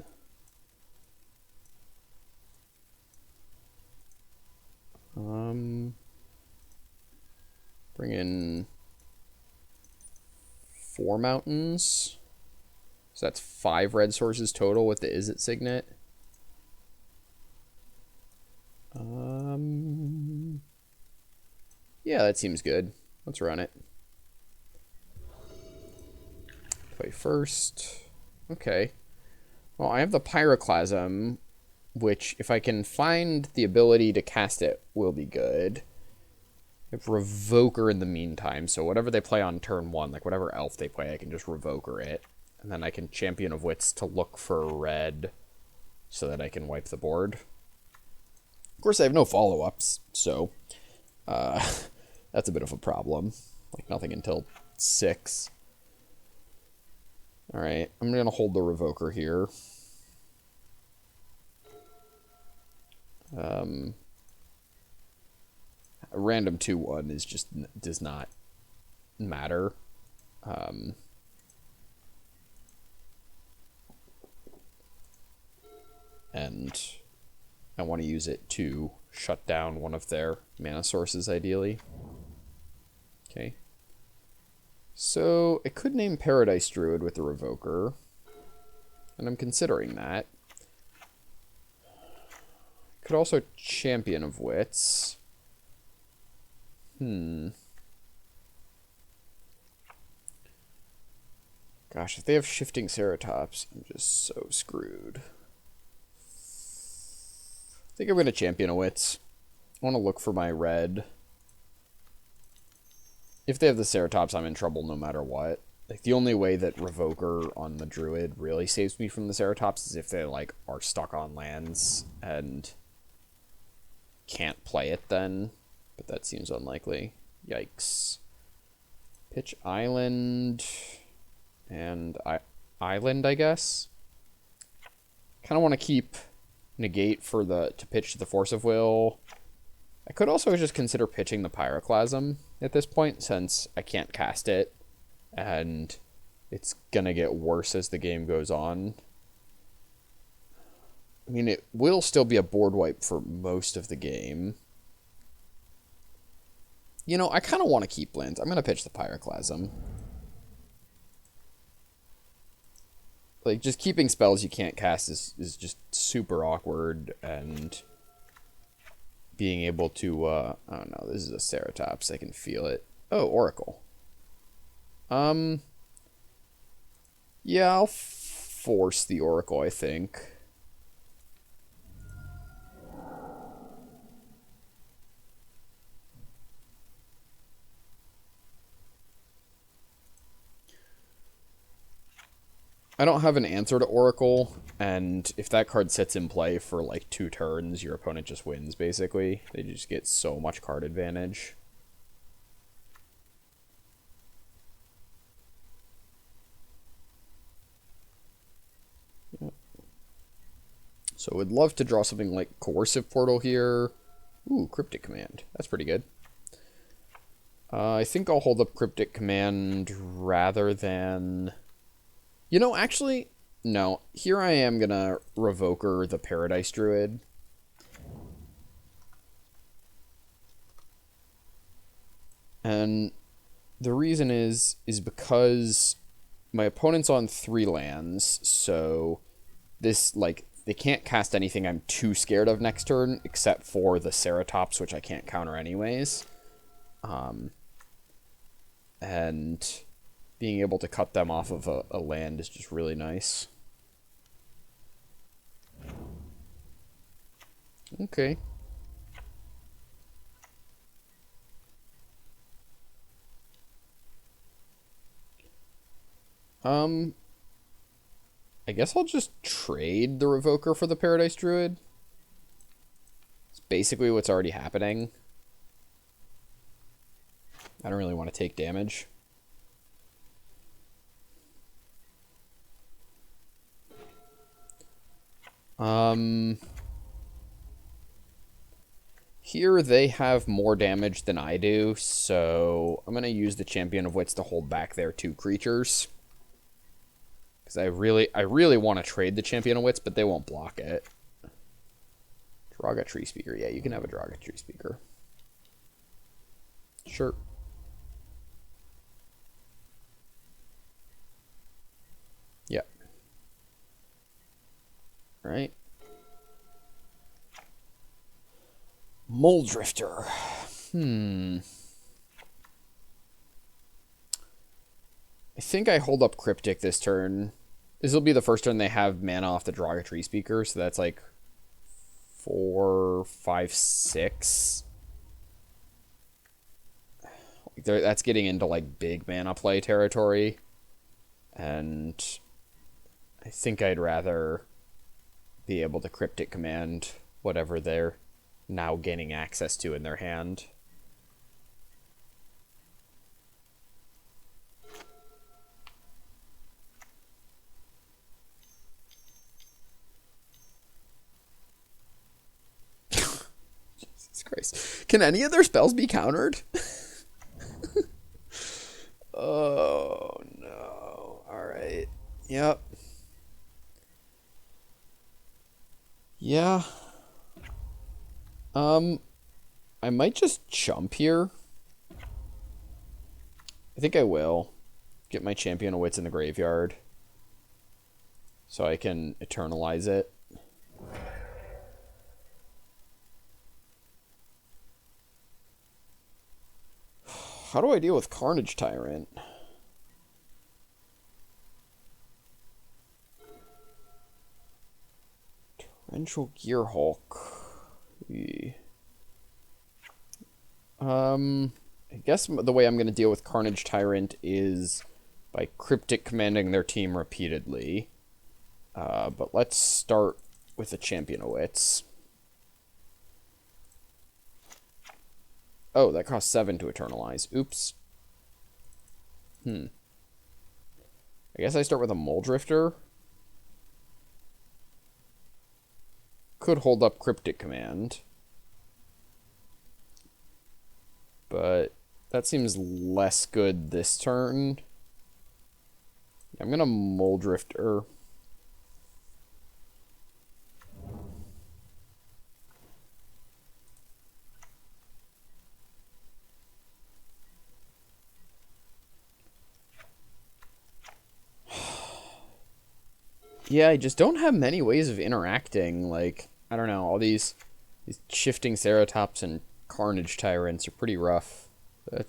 Bring in 4 mountains. So that's 5 red sources total with the Izzet Signet. Yeah, that seems good. Let's run it. Play first. Okay. Well, I have the Pyroclasm, which, if I can find the ability to cast it, will be good. I have Revoker in the meantime, so whatever they play on turn 1, like whatever elf they play, I can just Revoker it. And then I can Champion of Wits to look for red so that I can wipe the board. Of course, I have no follow-ups, so that's a bit of a problem. Like, nothing until 6. Alright, I'm going to hold the Revoker here. a random 2/1 is just does not matter. And I want to use it to shut down one of their mana sources, ideally. Okay. So, I could name Paradise Druid with the Revoker, and I'm considering that. Could also Champion of Wits. Gosh, if they have Shifting Ceratops, I'm just so screwed. I think I'm going to Champion of Wits. I want to look for my red. If they have the Ceratops, I'm in trouble no matter what. Like, the only way that Revoker on the Druid really saves me from the Ceratops is if they, like, are stuck on lands and can't play it then. But that seems unlikely. Yikes. Pitch Island and Island, I guess. Kind of want to keep Negate for to pitch the Force of Will. I could also just consider pitching the Pyroclasm at this point, since I can't cast it, and it's gonna get worse as the game goes on. I mean, it will still be a board wipe for most of the game. You know, I kind of want to keep lands. I'm gonna pitch the Pyroclasm. Like, just keeping spells you can't cast is just super awkward, and being able to, I don't know, this is a Ceratops, I can feel it. Oh, Oracle. Yeah, I'll force the Oracle, I think. I don't have an answer to Oracle, and if that card sits in play for like 2 turns, your opponent just wins, basically. They just get so much card advantage. Yep. So I'd love to draw something like Coercive Portal here. Ooh, Cryptic Command. That's pretty good. I think I'll hold up Cryptic Command rather than... You know, actually, no. Here I am gonna Revoker the Paradise Druid. And the reason is because my opponent's on 3 lands, so this, like, they can't cast anything I'm too scared of next turn, except for the Ceratops, which I can't counter anyways. And being able to cut them off of a land is just really nice. Okay. I guess I'll just trade the Revoker for the Paradise Druid. It's basically what's already happening. I don't really want to take damage. Here they have more damage than I do, so I'm going to use the Champion of Wits to hold back their 2 creatures. Because I really want to trade the Champion of Wits, but they won't block it. Draga Tree Speaker. Yeah, you can have a Draga Tree Speaker. Sure. Yeah. Right. Mole Drifter. I think I hold up Cryptic this turn. This will be the first turn they have mana off the Draga Tree Speaker, so that's like 4, 5, 6. That's getting into like big mana play territory. And I think I'd rather be able to Cryptic Command whatever they're now gaining access to in their hand. Jesus Christ. Can any of their spells be countered? Oh, no. Alright. Yep. Yeah. I might just jump here. I think I will. Get my Champion of Wits in the graveyard. So I can eternalize it. How do I deal with Carnage Tyrant? Torrential Gearhulk. I guess the way I'm going to deal with Carnage Tyrant is by Cryptic commanding their team repeatedly. But let's start with a Champion of Wits. Oh, that costs 7 to eternalize. Oops. I guess I start with a Mole Drifter. Could hold up Cryptic Command. But that seems less good this turn. I'm going to Mole Drifter. Yeah, I just don't have many ways of interacting. Like, I don't know, all these shifting Ceratops and Carnage Tyrants are pretty rough. I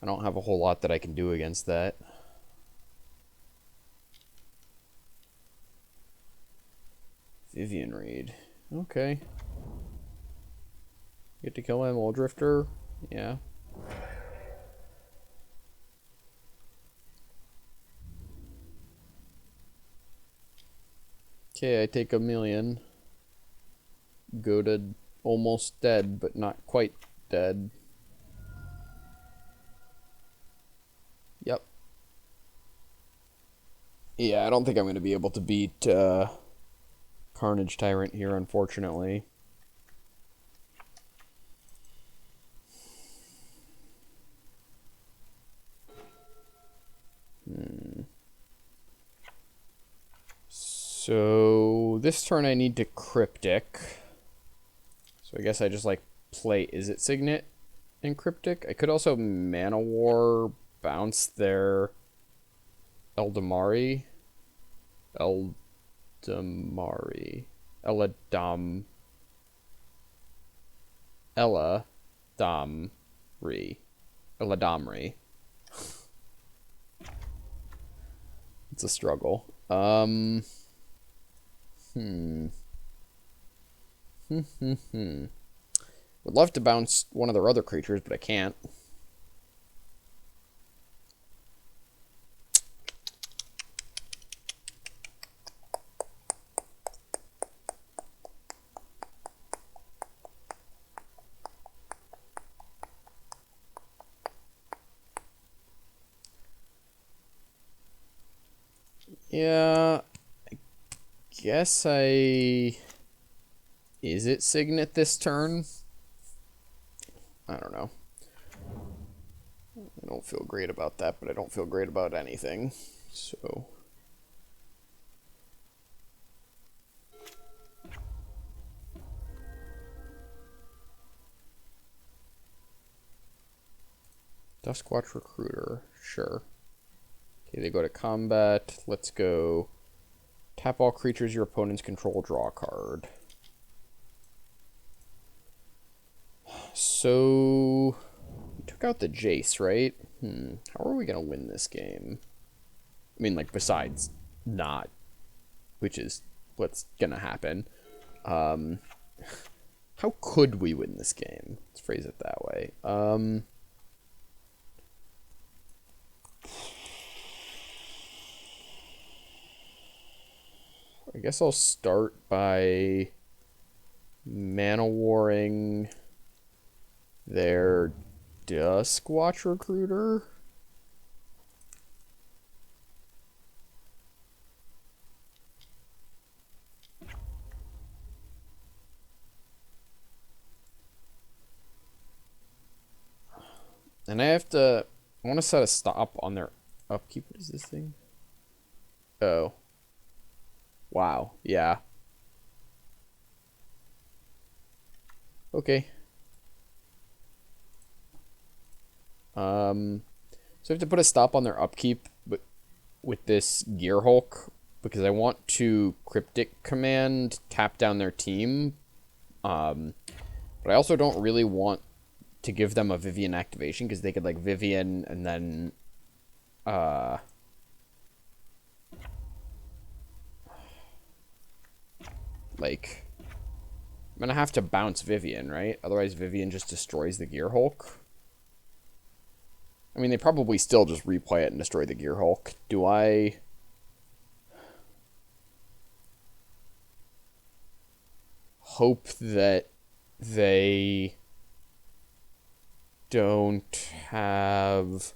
don't have a whole lot that I can do against that. Vivian Reed. Okay. Get to kill my Mole Drifter. Yeah. Okay, I take a million. Go to almost dead, but not quite dead. Yep. Yeah, I don't think I'm going to be able to beat Carnage Tyrant here, unfortunately. So this turn I need to Cryptic. So I guess I just like play Izzet Signet and Cryptic. I could also Mana War, bounce their Eladamri. Eladamri. It's a struggle. Would love to bounce one of their other creatures, but I can't. Yeah, I guess Is it Signet this turn? I don't know. I don't feel great about that, but I don't feel great about anything. So... Duskwatch Recruiter, sure. Okay, they go to combat. Let's go. Tap all creatures your opponents control, draw a card. So, we took out the Jace, right? How are we going to win this game? I mean, like, besides not, which is what's going to happen. How could we win this game? Let's phrase it that way. I guess I'll start by Mana Warring their Duskwatch Recruiter. And I want to set a stop on their upkeep. What is this thing? Oh. Wow. Yeah. Okay. So I have to put a stop on their upkeep, but with this Gear Hulk, because I want to Cryptic Command tap down their team. But I also don't really want to give them a Vivian activation, because they could, like, Vivian and then, like, I'm gonna have to bounce Vivian, right? Otherwise Vivian just destroys the Gear Hulk. I mean, they probably still just replay it and destroy the Gear Hulk. Do I hope that they don't have...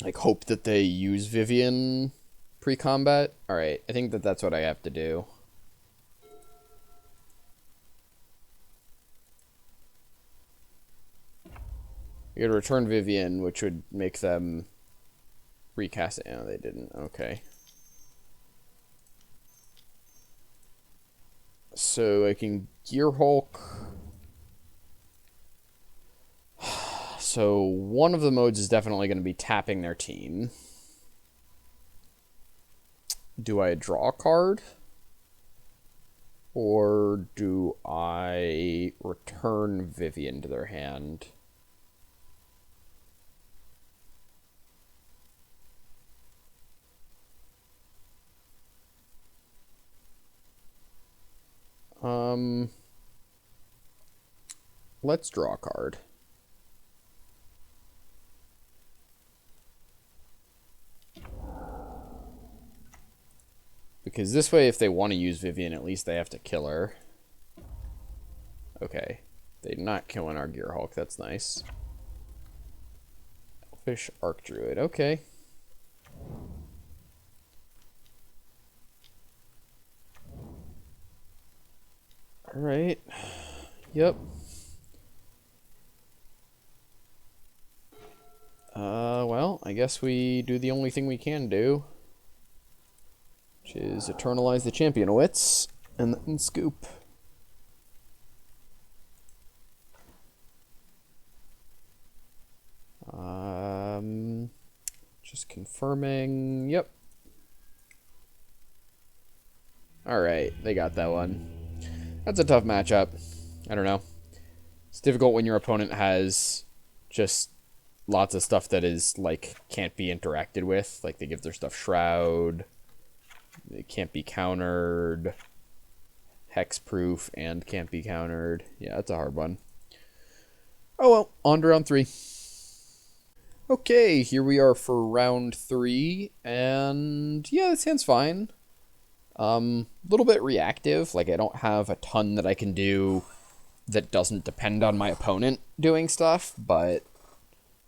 like, hope that they use Vivian pre-combat? Alright, I think that that's what I have to do. We could return Vivian, which would make them recast it. No, they didn't. Okay. So I can Gear Hulk. So one of the modes is definitely going to be tapping their team. Do I draw a card? Or do I return Vivian to their hand? Let's draw a card. Because this way, if they want to use Vivian, at least they have to kill her. Okay. They're not killing our Gear Hulk. That's nice. Elfish Archdruid. Okay. Alright. Yep. Well, I guess we do the only thing we can do, which is eternalize the champion wits and then scoop. Just confirming. Yep. Alright, they got that one. That's a tough matchup. I don't know. It's difficult when your opponent has just lots of stuff that is, like, can't be interacted with. Like, they give their stuff Shroud. It can't be countered. Hexproof and can't be countered. Yeah, that's a hard one. Oh well, on to round 3. Okay, here we are for round 3. And yeah, this hand's fine. A little bit reactive. Like, I don't have a ton that I can do that doesn't depend on my opponent doing stuff, but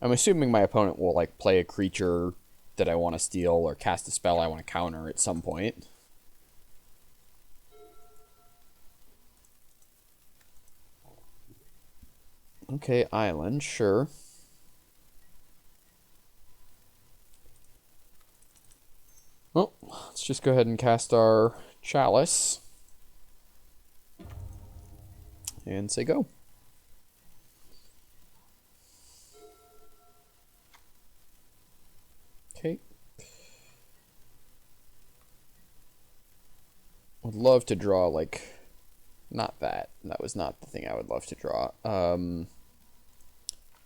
I'm assuming my opponent will, like, play a creature that I want to steal or cast a spell I want to counter at some point. Okay, island, sure. Well, let's just go ahead and cast our Chalice. And say go. Okay. Would love to draw, like, not that. That was not the thing I would love to draw. I was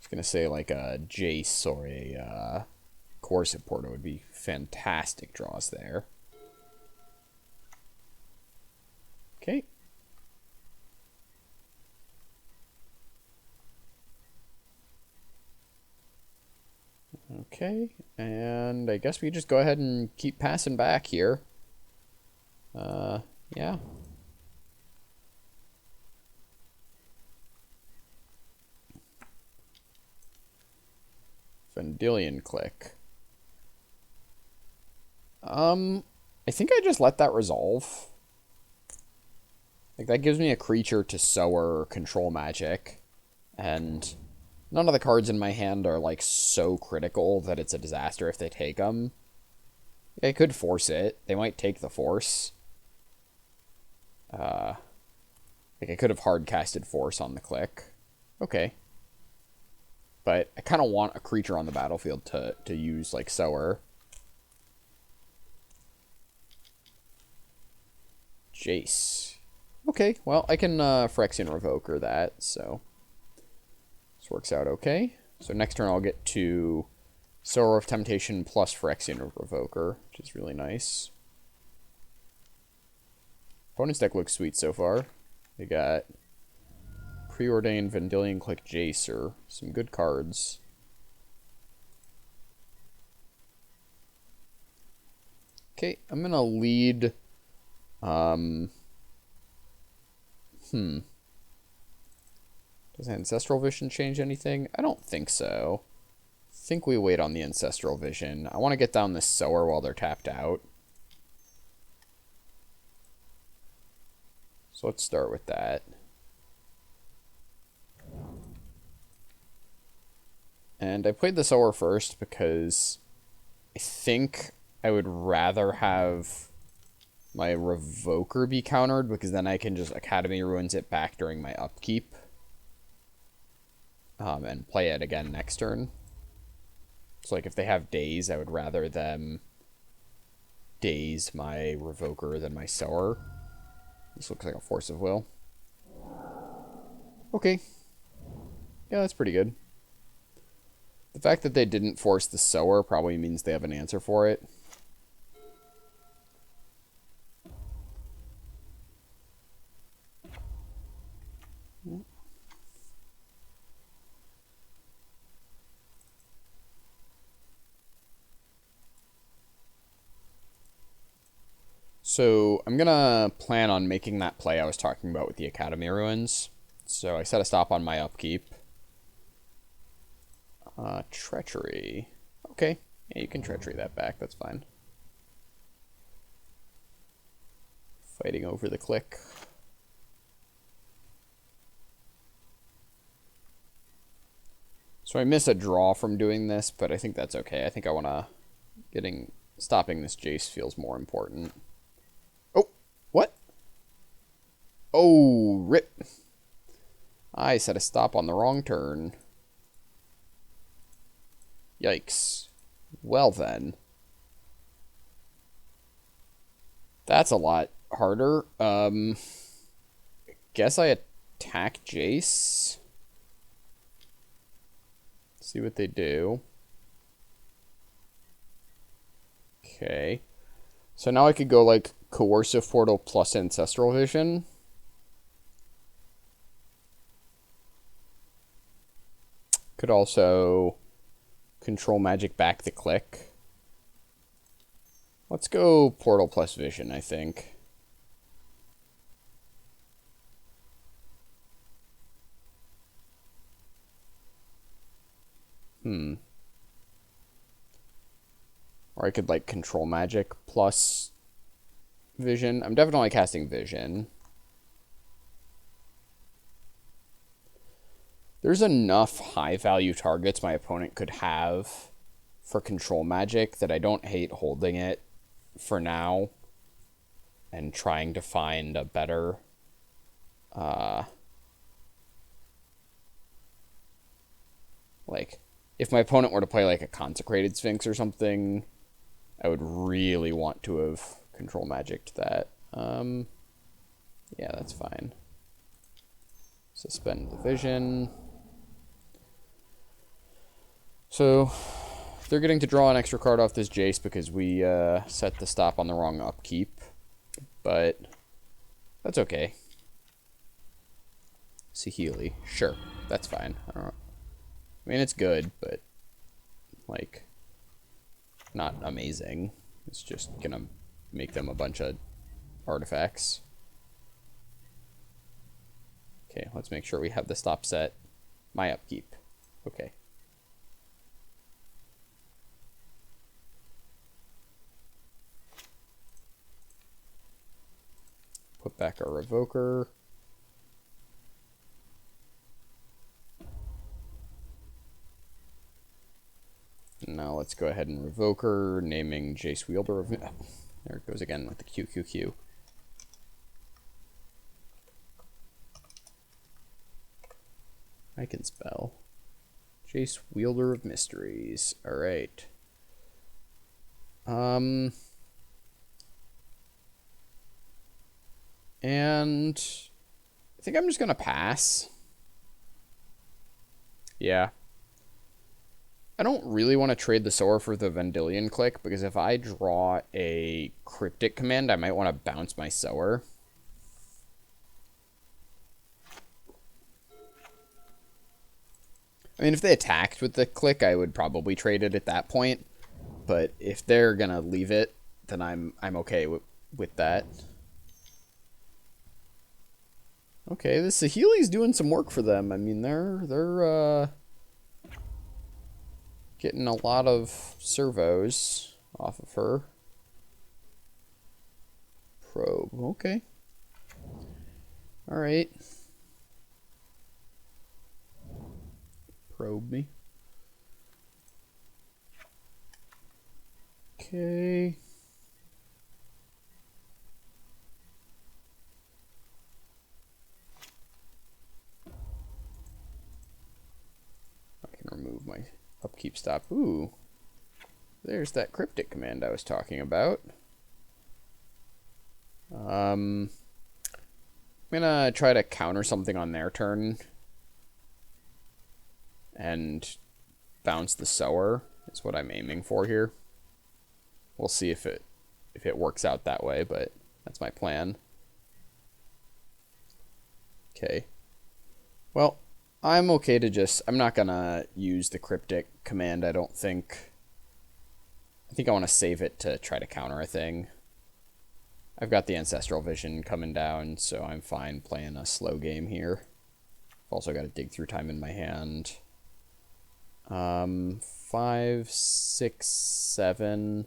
gonna say, like, a Jace or a Corset Porter would be fantastic draws there. Okay. Okay, and I guess we just go ahead and keep passing back here. Yeah. Vendilion Click. I think I just let that resolve. Like, that gives me a creature to Sower Control Magic, and None of the cards in my hand are, like, so critical that it's a disaster if they take them. They could force it. They might take the force. Like, I could have hard casted force on the click. Okay. But I kind of want a creature on the battlefield to use, like, Sower. Jace. Okay, well, I can Phyrexian Revoker that, so this works out okay. So next turn I'll get to Sower of Temptation plus Phyrexian Revoker, which is really nice. Opponent's deck looks sweet so far. They got Preordained Vendilion Click Jacer, some good cards. Okay, I'm gonna lead. Does Ancestral Vision change anything? I don't think so. I think we wait on the Ancestral Vision. I want to get down this Sower while they're tapped out. So let's start with that. And I played the Sower first because I think I would rather have my Revoker be countered, because then I can just Academy Ruins it back during my upkeep. And play it again next turn. So, like, if they have Daze, I would rather them Daze my Revoker than my Sower. This looks like a Force of Will. Okay. Yeah, that's pretty good. The fact that they didn't force the Sower probably means they have an answer for it. So I'm gonna plan on making that play I was talking about with the Academy Ruins. So I set a stop on my upkeep. Treachery. Okay. Yeah, you can Treachery that back. That's fine. Fighting over the click. So I miss a draw from doing this, but I think that's okay. I think I want to... Stopping this Jace feels more important. Oh! What? Oh, rip. I set a stop on the wrong turn. Yikes. Well then. That's a lot harder. Guess I attack Jace. See what they do. Okay. So now I could go like Coercive Portal plus Ancestral Vision. Could also Control Magic back the click. Let's go Portal plus Vision, I think. Or I could, like, Control Magic plus Vision. I'm definitely casting Vision. There's enough high-value targets my opponent could have for Control Magic that I don't hate holding it for now and trying to find a better... like, if my opponent were to play, like, a Consecrated Sphinx or something, I would really want to have Control Magicked that. Yeah, that's fine. Suspend the Vision. So, they're getting to draw an extra card off this Jace because we set the stop on the wrong upkeep. But, that's okay. Saheeli. Sure, that's fine. I don't know. I mean, it's good, but, like, not amazing. It's just gonna make them a bunch of artifacts. Okay, let's make sure we have the stop set. My upkeep. Okay. Put back our Revoker. let's go ahead and revoke her, naming Jace Wielder of... there it goes again with the QQQ. I can spell. Jace Wielder of Mysteries. Alright. And I think I'm just gonna pass. Yeah. I don't really want to trade the Sower for the Vendilion Click, because if I draw a Cryptic command, I might want to bounce my Sower. I mean, if they attacked with the Click, I would probably trade it at that point. But if they're gonna leave it, then I'm okay with that. Okay, this Saheeli's doing some work for them. I mean, they're getting a lot of servos off of her. Probe, okay. Alright. Probe me. Okay. I can remove my upkeep stop. Ooh. There's that cryptic command I was talking about. I'm gonna try to counter something on their turn and bounce the Sower is what I'm aiming for here. We'll see if it works out that way, but that's my plan. Okay. Well, I'm okay to just... I'm not gonna use the cryptic command, I don't think. I think I want to save it to try to counter a thing. I've got the Ancestral Vision coming down, so I'm fine playing a slow game here. I've also got to dig through time in my hand. 5, 6, 7.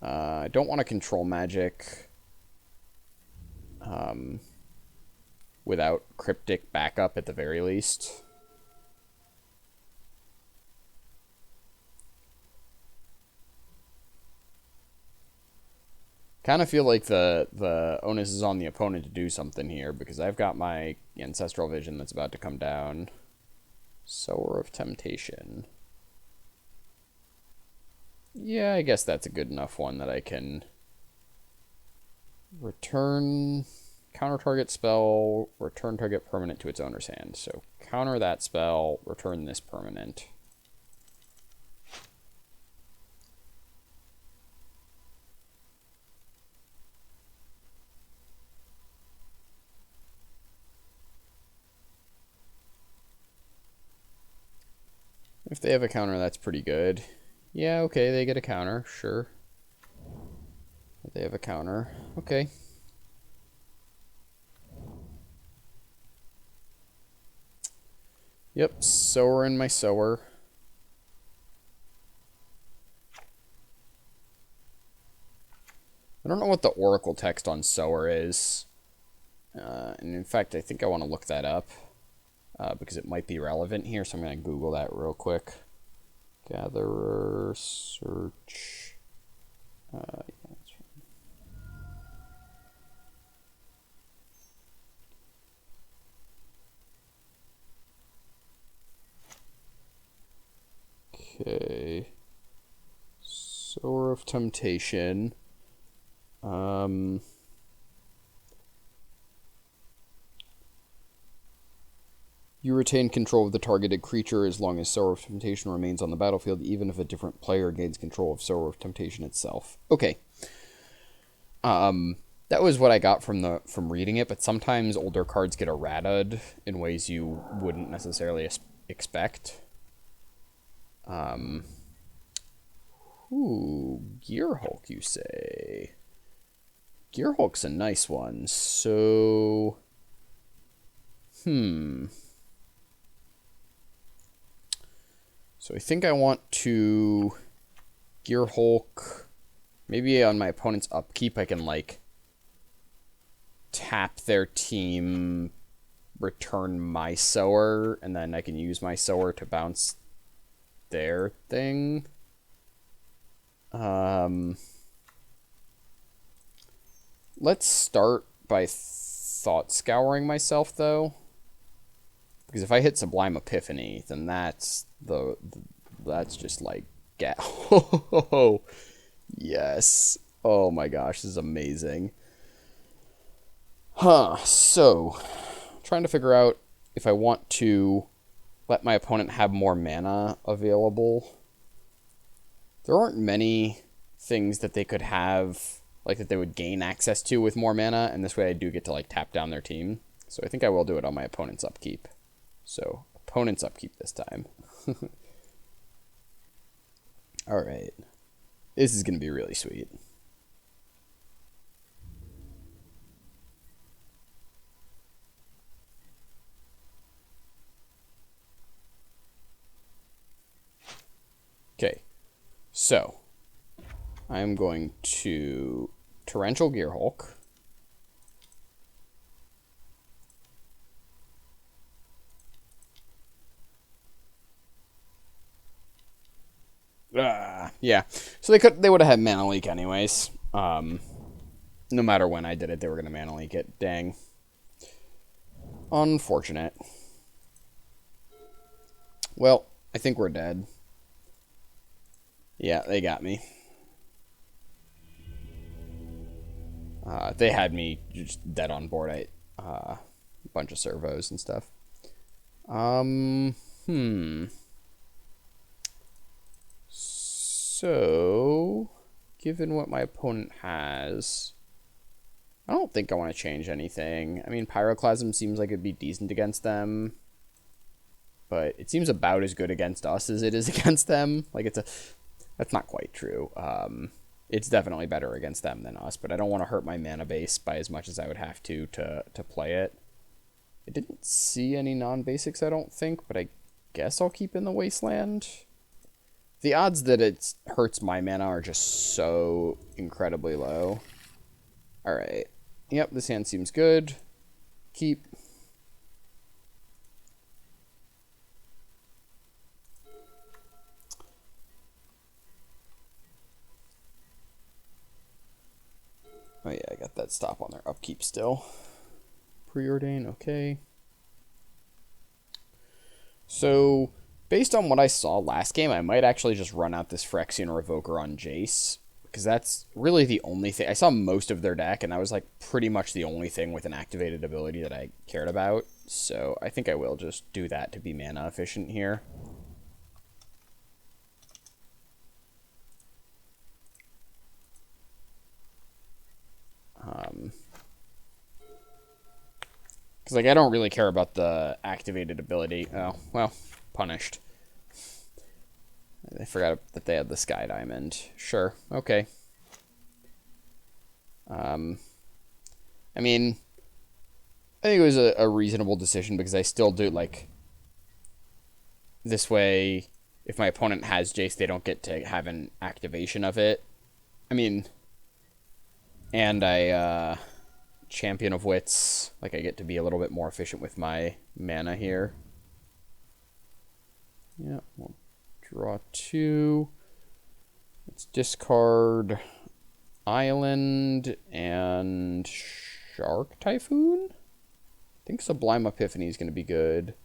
I don't want to control magic without cryptic backup at the very least. Kind of feel like the onus is on the opponent to do something here, because I've got my Ancestral Vision that's about to come down. Sower of Temptation. Yeah, I guess that's a good enough one that I can return counter target spell, return target permanent to its owner's hand. So counter that spell, return this permanent. If they have a counter, that's pretty good. Yeah, okay, they get a counter, sure. They have a counter, okay. Yep, Sower in my Sower. I don't know what the Oracle text on Sower is. And in fact, I think I want to look that up. Because it might be relevant here, so I'm going to Google that real quick. Gatherer, search. Yeah, that's right. Okay. Sower of Temptation. You retain control of the targeted creature as long as Sower of Temptation remains on the battlefield, even if a different player gains control of Sower of Temptation itself. Okay. That was what I got from reading it, but sometimes older cards get errataed in ways you wouldn't necessarily expect. Ooh, Gearhulk, you say? Gearhulk's a nice one, so... So I think I want to Gearhulk. Maybe on my opponent's upkeep I can, like, tap their team, return my Sower, and then I can use my Sower to bounce their thing. Let's start by thought scouring myself, though. Because if I hit Sublime Epiphany, then that's that's just like get. Oh, yes. Oh my gosh, this is amazing. Huh. So, trying to figure out if I want to let my opponent have more mana available. There aren't many things that they could have, like that they would gain access to with more mana, and this way I do get to like tap down their team. So I think I will do it on my opponent's upkeep. So, opponent's upkeep this time. Alright. This is going to be really sweet. Okay. So, I'm going to Torrential Gearhulk. Yeah. So they would have had mana leak anyways. No matter when I did it, they were gonna mana leak it. Dang. Unfortunate. Well, I think we're dead. Yeah, they got me. They had me just dead on board. A bunch of servos and stuff. So, given what my opponent has, I don't think I want to change anything. I mean, Pyroclasm seems like it'd be decent against them, but it seems about as good against us as it is against them. Like, that's not quite true. It's definitely better against them than us, but I don't want to hurt my mana base by as much as I would have to play it. I didn't see any non-basics, I don't think, but I guess I'll keep in the Wasteland. The odds that it hurts my mana are just so incredibly low. Alright. Yep, this hand seems good. Keep. Oh yeah, I got that stop on their upkeep still. Preordain, okay. So, based on what I saw last game, I might actually just run out this Phyrexian Revoker on Jace, because that's really the only thing. I saw most of their deck, and that was like pretty much the only thing with an activated ability that I cared about. So I think I will just do that to be mana efficient here. Because like I don't really care about the activated ability. Oh, well, punished. I forgot that they had the Sky Diamond. Sure, okay. I mean, I think it was a reasonable decision because I still do, like, this way, if my opponent has Jace, they don't get to have an activation of it. I mean, and I, Champion of Wits, like, I get to be a little bit more efficient with my mana here. Yeah, we'll draw 2. Let's discard Island and Shark Typhoon? I think Sublime Epiphany is going to be good.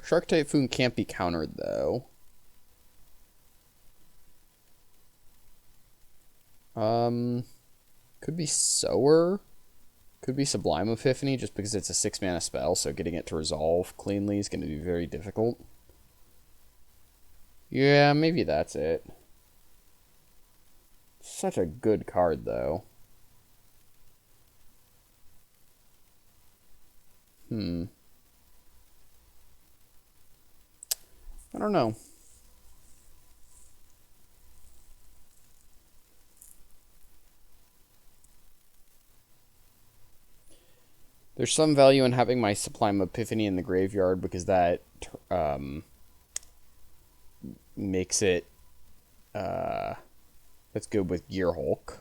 Shark Typhoon can't be countered, though. Could be Sower. Could be Sublime Epiphany, just because it's a 6-mana spell, so getting it to resolve cleanly is going to be very difficult. Yeah, maybe that's it. Such a good card, though. I don't know. There's some value in having my Sublime Epiphany in the graveyard because that makes it that's good with Gearhulk.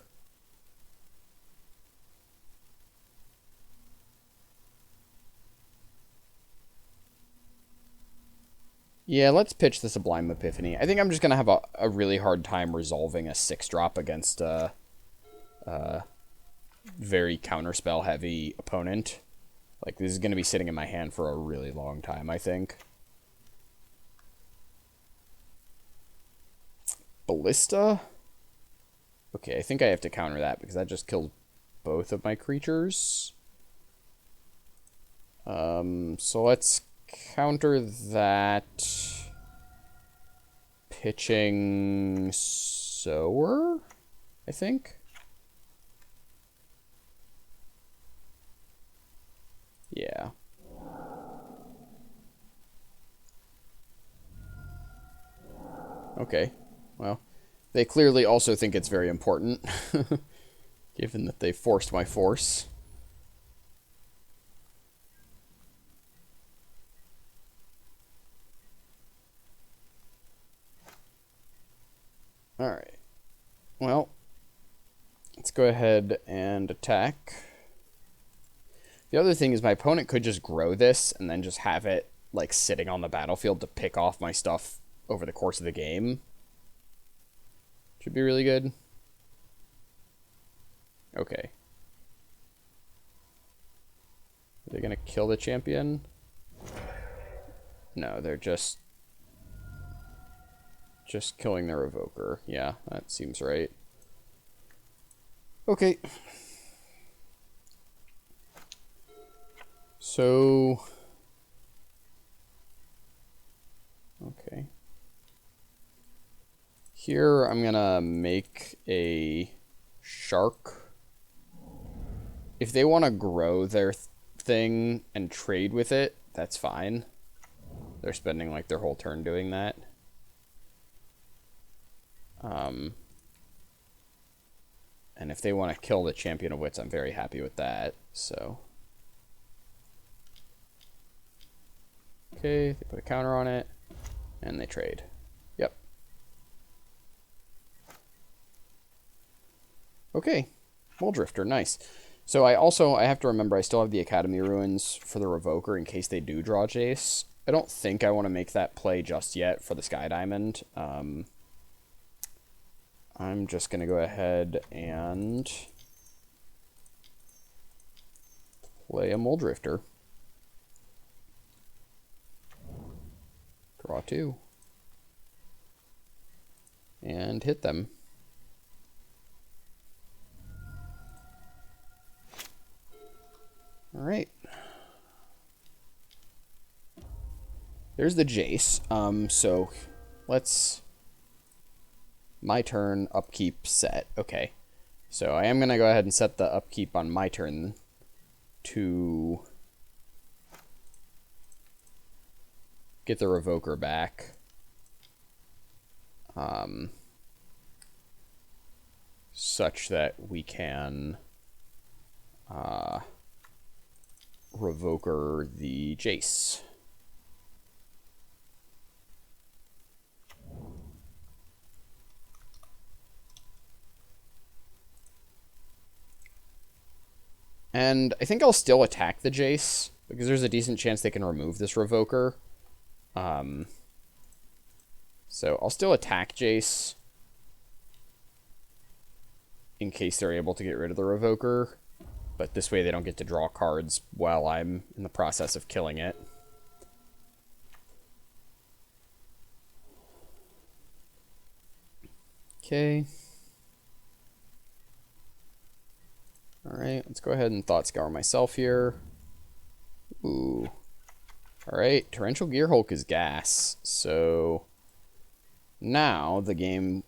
Yeah, let's pitch the Sublime Epiphany. I think I'm just going to have a really hard time resolving a 6-drop against a very counterspell-heavy opponent. Like, this is going to be sitting in my hand for a really long time, I think. Ballista? Okay, I think I have to counter that because that just kills both of my creatures. So let's counter that. Pitching Sower, I think. Yeah. Okay. Well, they clearly also think it's very important, given that they forced my force. Alright. Well, let's go ahead and attack. The other thing is my opponent could just grow this and then just have it, like, sitting on the battlefield to pick off my stuff over the course of the game. Should be really good. Okay. Are they going to kill the champion? No, they're just killing their evoker. Yeah, that seems right. Okay. So... Okay. Here, I'm gonna make a shark. If they want to grow their thing and trade with it, that's fine. They're spending, like, their whole turn doing that. And if they want to kill the Champion of Wits, I'm very happy with that, so... Okay, they put a counter on it, and they trade. Yep. Okay, Muldrifter, nice. So I have to remember I still have the Academy Ruins for the Revoker in case they do draw Jace. I don't think I want to make that play just yet for the Sky Diamond. I'm just going to go ahead and play a Muldrifter. Draw 2. And hit them. Alright. There's the Jace. So let's... My turn, upkeep, set. Okay. So I am going to go ahead and set the upkeep on my turn to get the Revoker back. Such that we can Revoker the Jace. And I think I'll still attack the Jace, because there's a decent chance they can remove this Revoker. So I'll still attack Jace, in case they're able to get rid of the Revoker. But this way they don't get to draw cards while I'm in the process of killing it. Okay. Alright, let's go ahead and Thought Scour myself here. Ooh. Alright, Torrential Gearhulk is gas. So now the game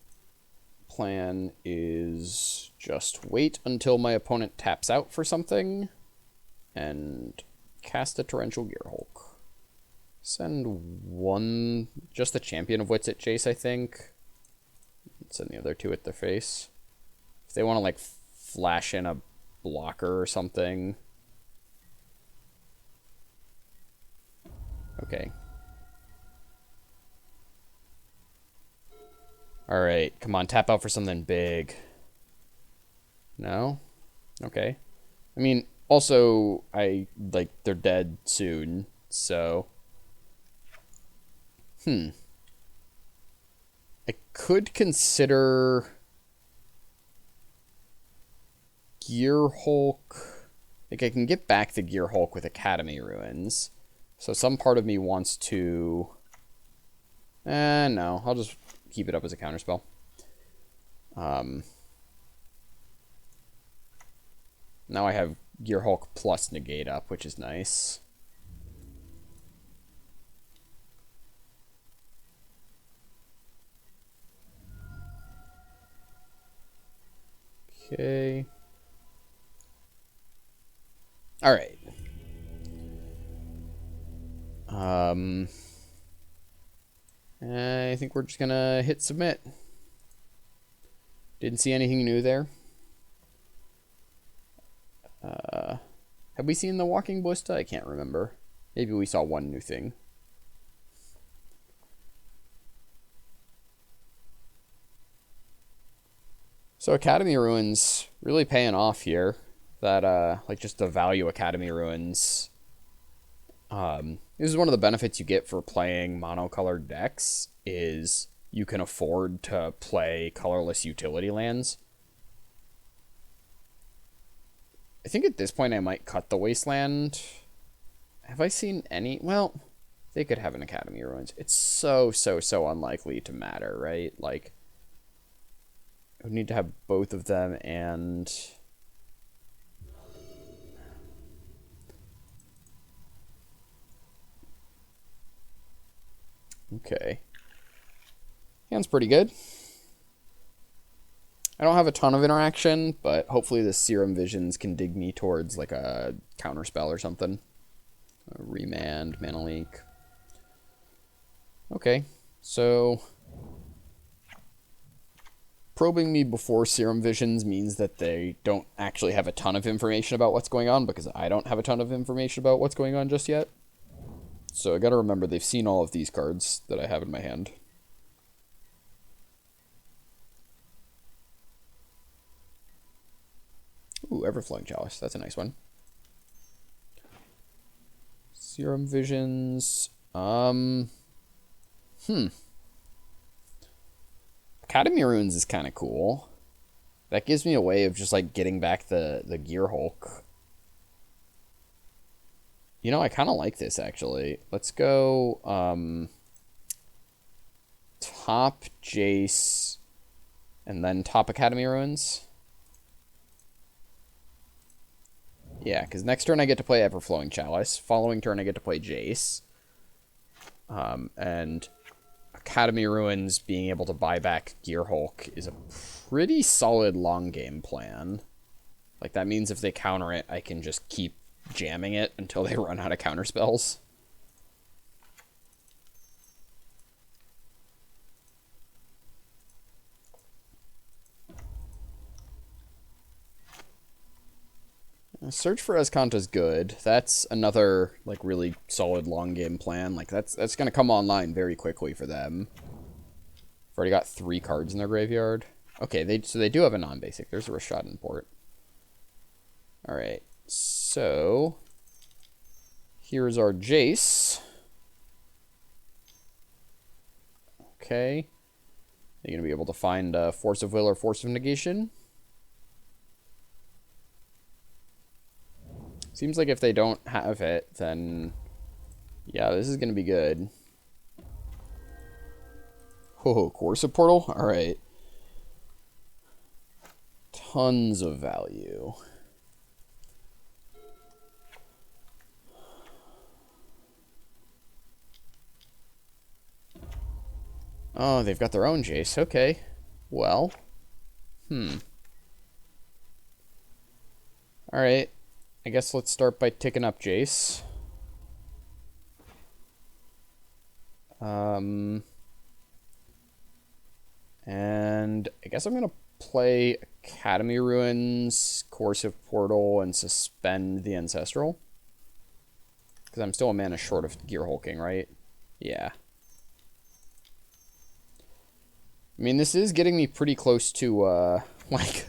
plan is just wait until my opponent taps out for something and cast a Torrential Gearhulk. Send one, just the Champion of Wits at Jace, I think. Send the other 2 at their face. If they want to, like, flash in a blocker or something. Okay. Alright, come on, tap out for something big. No? Okay. I mean, also, they're dead soon, so... I could consider Gear Hulk. Like, I can get back to Gear Hulk with Academy Ruins. So some part of me wants to... no. I'll just keep it up as a counterspell. Now I have Gear Hulk plus Negate up, which is nice. Okay. All right. I think we're just gonna hit submit. Didn't see anything new there. Have we seen the walking ballista? I can't remember. Maybe we saw one new thing. So Academy Ruins really paying off here. That like just the value Academy Ruins. This is one of the benefits you get for playing monocolored decks is you can afford to play colorless utility lands. I think at this point I might cut the Wasteland. Have I seen any? Well, they could have an Academy Ruins. It's so unlikely to matter, right? Like, I would need to have both of them and... Okay. Hand's pretty good. I don't have a ton of interaction, but hopefully the Serum Visions can dig me towards like a counterspell or something. A remand, mana leak. Okay, so probing me before Serum Visions means that they don't actually have a ton of information about what's going on, because I don't have a ton of information about what's going on just yet. So I gotta remember they've seen all of these cards that I have in my hand. Ooh, Everflowing Chalice. That's a nice one. Serum Visions. Academy Ruins is kind of cool. That gives me a way of just like getting back the Gear Hulk. You know, I kind of like this, actually. Let's go top Jace and then top Academy Ruins. Yeah, because next turn I get to play Everflowing Chalice. Following turn I get to play Jace. And Academy Ruins being able to buy back Gear Hulk is a pretty solid long game plan. Like, that means if they counter it, I can just keep jamming it until they run out of counter spells. Search for Escanta's good. That's another like really solid long game plan. Like that's gonna come online very quickly for them. I've already got 3 cards in their graveyard. Okay, so they do have a non-basic. There's a Rashad import. All right, so here's our Jace. Okay, are you gonna be able to find Force of Will or Force of Negation? Seems like if they don't have it, then yeah, this is gonna be good. Oh, Corsa Portal? Alright. Tons of value. Oh, they've got their own Jace. Okay. Well. Alright. I guess let's start by ticking up Jace. And I guess I'm going to play Academy Ruins, Corsive Portal, and suspend the Ancestral. Because I'm still a mana short of Gear Hulking, right? Yeah. I mean, this is getting me pretty close to, like...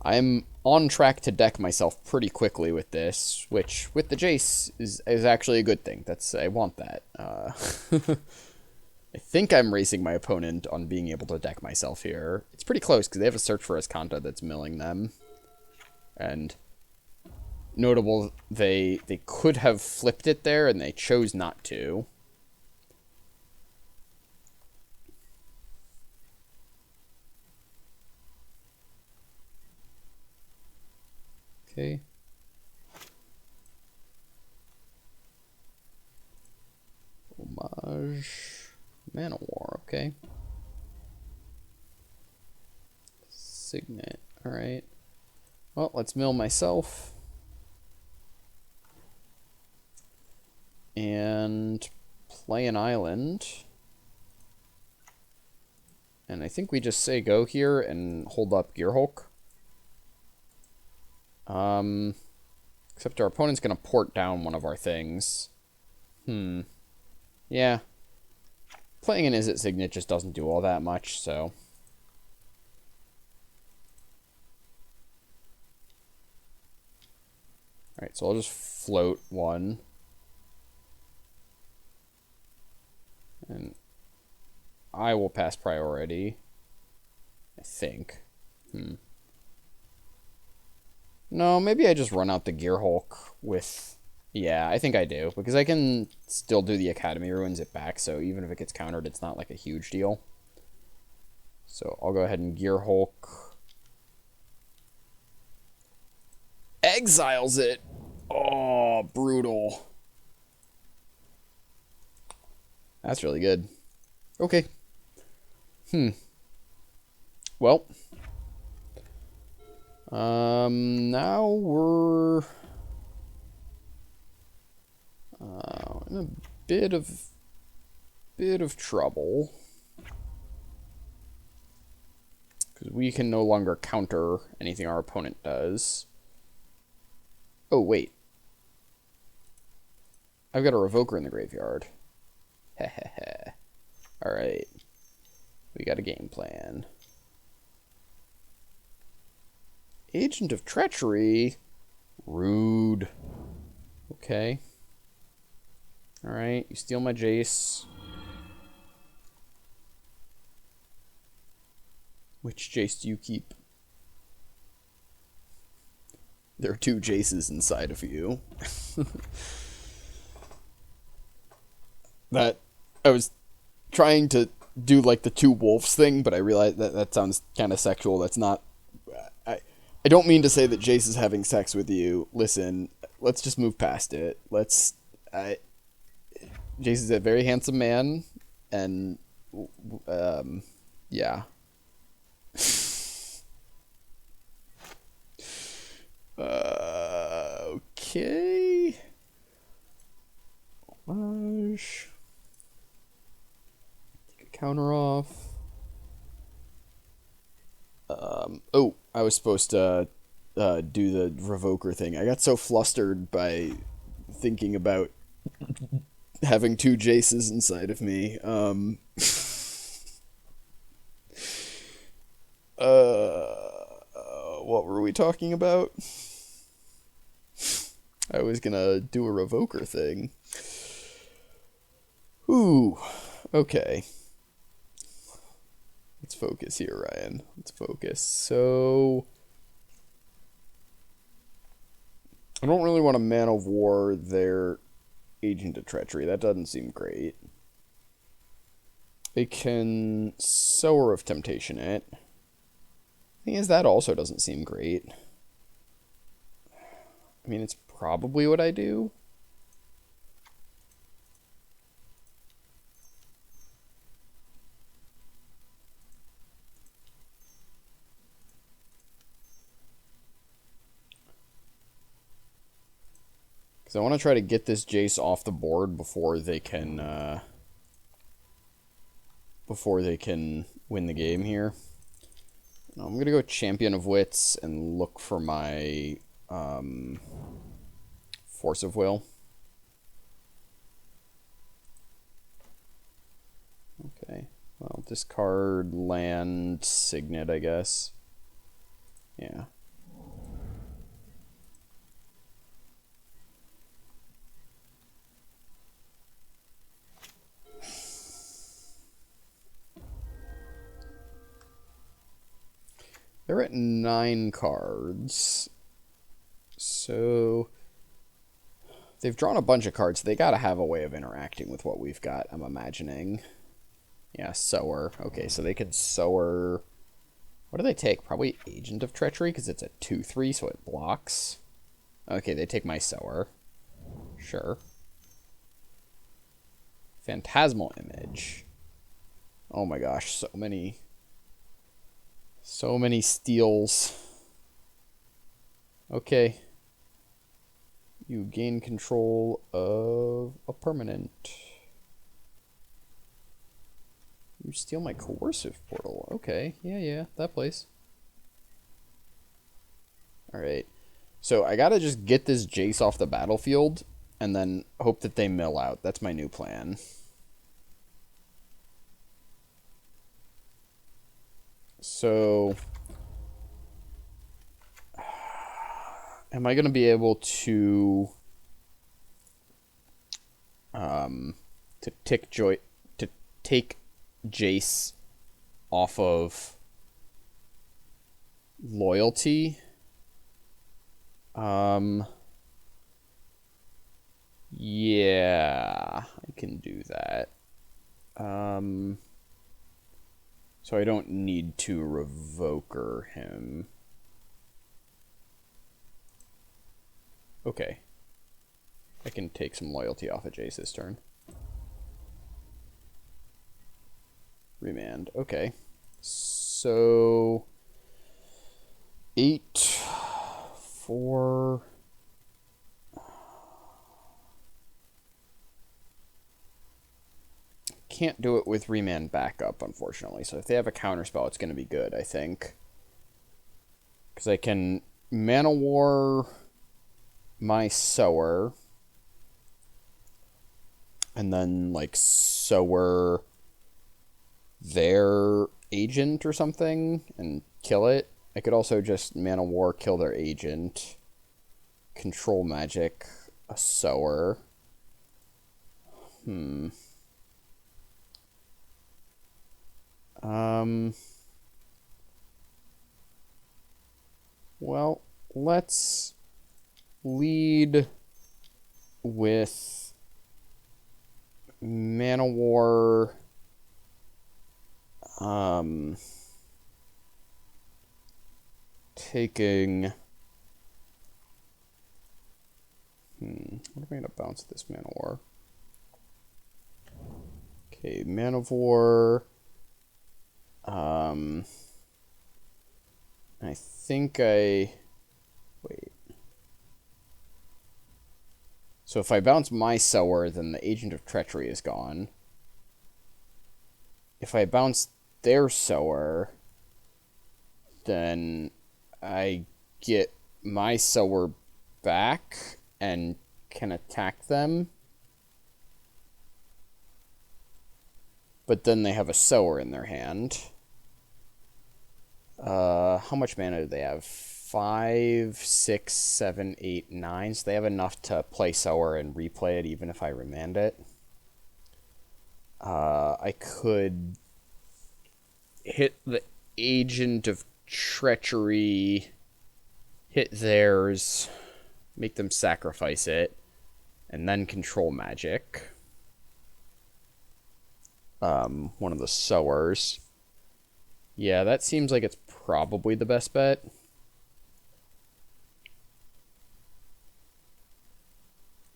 I'm on track to deck myself pretty quickly with this, which with the Jace is actually a good thing. I want that. I think I'm racing my opponent on being able to deck myself here. It's pretty close because they have a Search for Escanta that's milling them. And notable, they could have flipped it there and they chose not to. Okay. Homage. Mana War, okay. Signet, alright. Well, let's mill myself. And play an island. And I think we just say go here and hold up Gearhulk. Except our opponent's going to port down one of our things. Yeah. Playing an Izzet Signet just doesn't do all that much, so... Alright, so I'll just float one. And I will pass priority. I think. No, maybe I just run out the Gearhulk with... Yeah, I think I do. Because I can still do the Academy Ruins it back, so even if it gets countered, it's not like a huge deal. So I'll go ahead and Gearhulk. Exiles it! Oh, brutal. That's really good. Okay. Well. Now we're in a bit of trouble. Because we can no longer counter anything our opponent does. Oh, wait. I've got a Revoker in the graveyard. Hehehe. Alright. We got a game plan. Agent of Treachery? Rude. Okay. Alright, you steal my Jace. Which Jace do you keep? There are 2 Jaces inside of you. That... I was trying to do like the 2 wolves thing, but I realized that sounds kind of sexual. That's not... I don't mean to say that Jace is having sex with you. Listen, let's just move past it. Jace is a very handsome man, and yeah. Okay. Homage. Take a counter off. Oh, I was supposed to do the Revoker thing. I got so flustered by thinking about having 2 Jaces inside of me. What were we talking about? I was gonna do a Revoker thing. Ooh, okay. Let's focus here, Ryan. Let's focus. So... I don't really want to Man of War their Agent of Treachery. That doesn't seem great. They can Sower of Temptation it. Thing is, that also doesn't seem great. I mean, it's probably what I do. Because I want to try to get this Jace off the board before they can win the game here. I'm going to go Champion of Wits and look for my Force of Will. Okay. Well, discard land Signet, I guess. Yeah. They're at 9 cards. So they've drawn a bunch of cards. They gotta have a way of interacting with what we've got, I'm imagining. Yeah, Sower. Okay, so they could Sower... What do they take? Probably Agent of Treachery, because it's a 2/3, so it blocks. Okay, they take my Sower. Sure. Phantasmal Image. Oh my gosh, so many steals. Okay. You gain control of a permanent. You steal my coercive portal. Okay, yeah, that place. Alright. So I gotta just get this Jace off the battlefield and then hope that they mill out. That's my new plan. So am I gonna be able to take Jace off of loyalty? Yeah, I can do that. So I don't need to revoker him. Okay. I can take some loyalty off of Jace this turn. Remand. Okay. So 8, 4. Can't do it with remand backup, unfortunately. So if they have a counterspell, it's going to be good, I think. Because I can Mana War my Sower. And then, like, Sower their agent or something and kill it. I could also just Mana War, kill their agent. Control Magic a Sower. Well, let's lead with Mana War. Taking. What am I going to bounce this Mana War? Okay, Mana War. I think I... Wait. So if I bounce my Sower, then the Agent of Treachery is gone. If I bounce their Sower, then I get my Sower back and can attack them. But then they have a Sower in their hand. How much mana do they have? 5, 6, 7, 8, 9. So they have enough to play Sower and replay it even if I remand it. I could hit the Agent of Treachery, hit theirs, make them sacrifice it, and then Control Magic. One of the Sowers. Yeah, that seems like it's probably the best bet.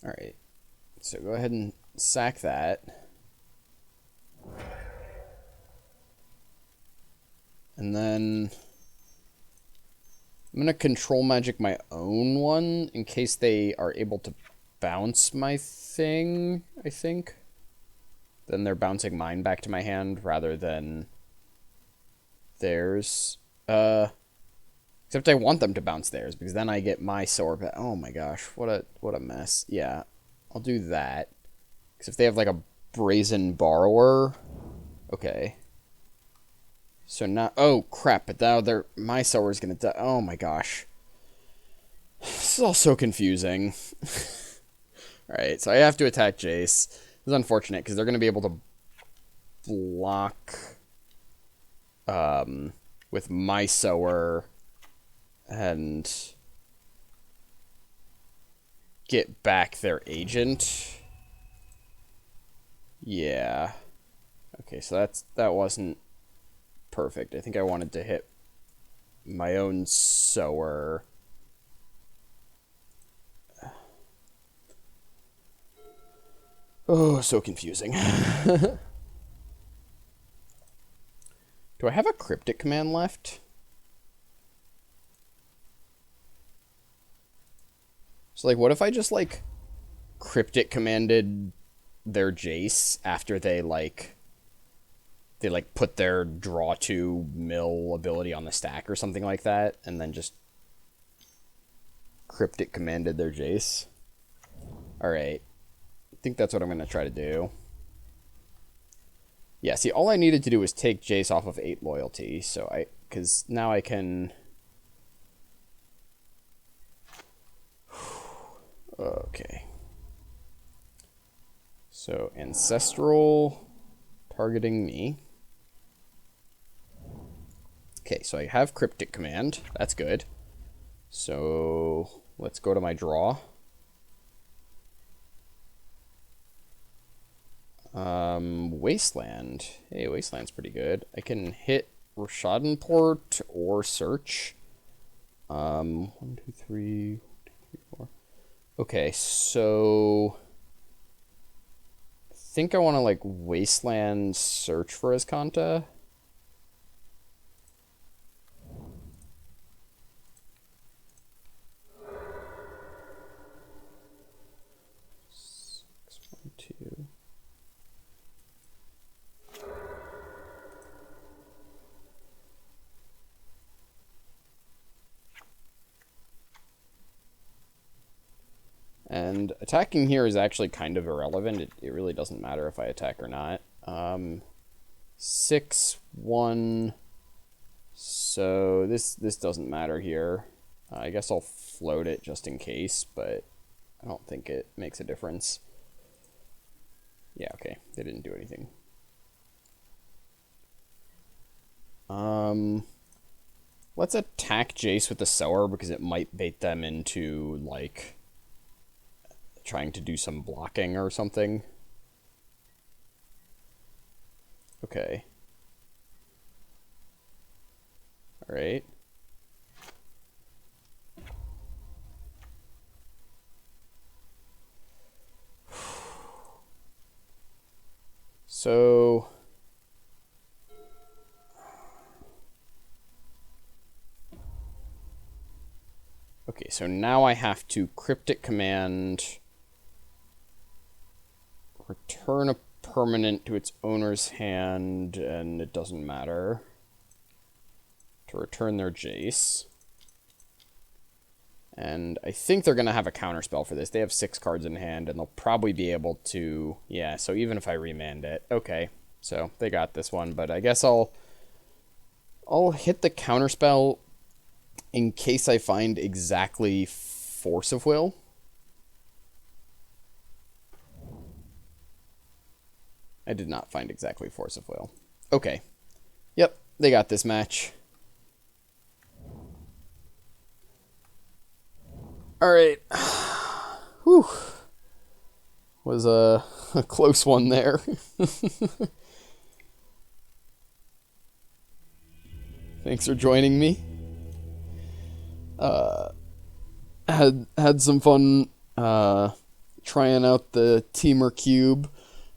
Alright. So go ahead and sack that. And then I'm going to Control Magic my own one in case they are able to bounce my thing, I think. Then they're bouncing mine back to my hand rather than theirs. Except I want them to bounce theirs because then I get my Sower back. Oh my gosh, what a mess. Yeah, I'll do that. Because if they have like a Brazen Borrower, okay. So now, oh crap! But now my Sower is gonna die. Oh my gosh, this is all so confusing. All right, so I have to attack Jace. This is unfortunate because they're gonna be able to block with my sower and get back their agent. Yeah. Okay, so that wasn't perfect. I think I wanted to hit my own sower. Oh, so confusing. Do I have a cryptic command left? So, like, what if I just, like, cryptic commanded their Jace after they put their draw 2 mill ability on the stack or something like that, and then just cryptic commanded their Jace? Alright. I think that's what I'm going to try to do. Yeah, see, all I needed to do was take Jace off of 8 loyalty, because now I can... Okay. So, Ancestral targeting me. Okay, so I have Cryptic Command. That's good. So, let's go to my draw. Wasteland. Hey, Wasteland's pretty good. I can hit Rashadenport or Search. 1, 2, 3, 4. Okay, so I think I want to like Wasteland Search for Azcanta. And attacking here is actually kind of irrelevant. It really doesn't matter if I attack or not. 6, 1. So this doesn't matter here. I guess I'll float it just in case, but I don't think it makes a difference. Yeah, okay. They didn't do anything. Let's attack Jace with the Sower because it might bait them into, like, trying to do some blocking or something. Okay. Alright. So... Okay, so now I have to Cryptic Command... return a permanent to its owner's hand, and it doesn't matter. To return their Jace. And I think they're going to have a counterspell for this. They have 6 cards in hand, and they'll probably be able to... Yeah, so even if I remand it... Okay, so they got this one, but I guess I'll hit the counterspell in case I find exactly Force of Will. I did not find exactly Force of Will. Okay. Yep, they got this match. Alright. Whew. Was a close one there. Thanks for joining me. Had some fun trying out the Temur cube.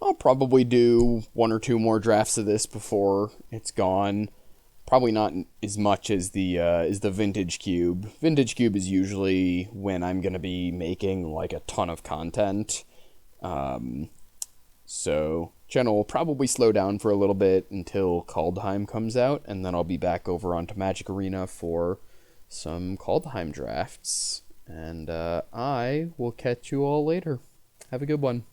I'll probably do 1 or 2 more drafts of this before it's gone. Probably not as much as the Vintage Cube. Vintage Cube is usually when I'm going to be making like a ton of content. So channel will probably slow down for a little bit until Kaldheim comes out, and then I'll be back over onto Magic Arena for some Kaldheim drafts. And I will catch you all later. Have a good one.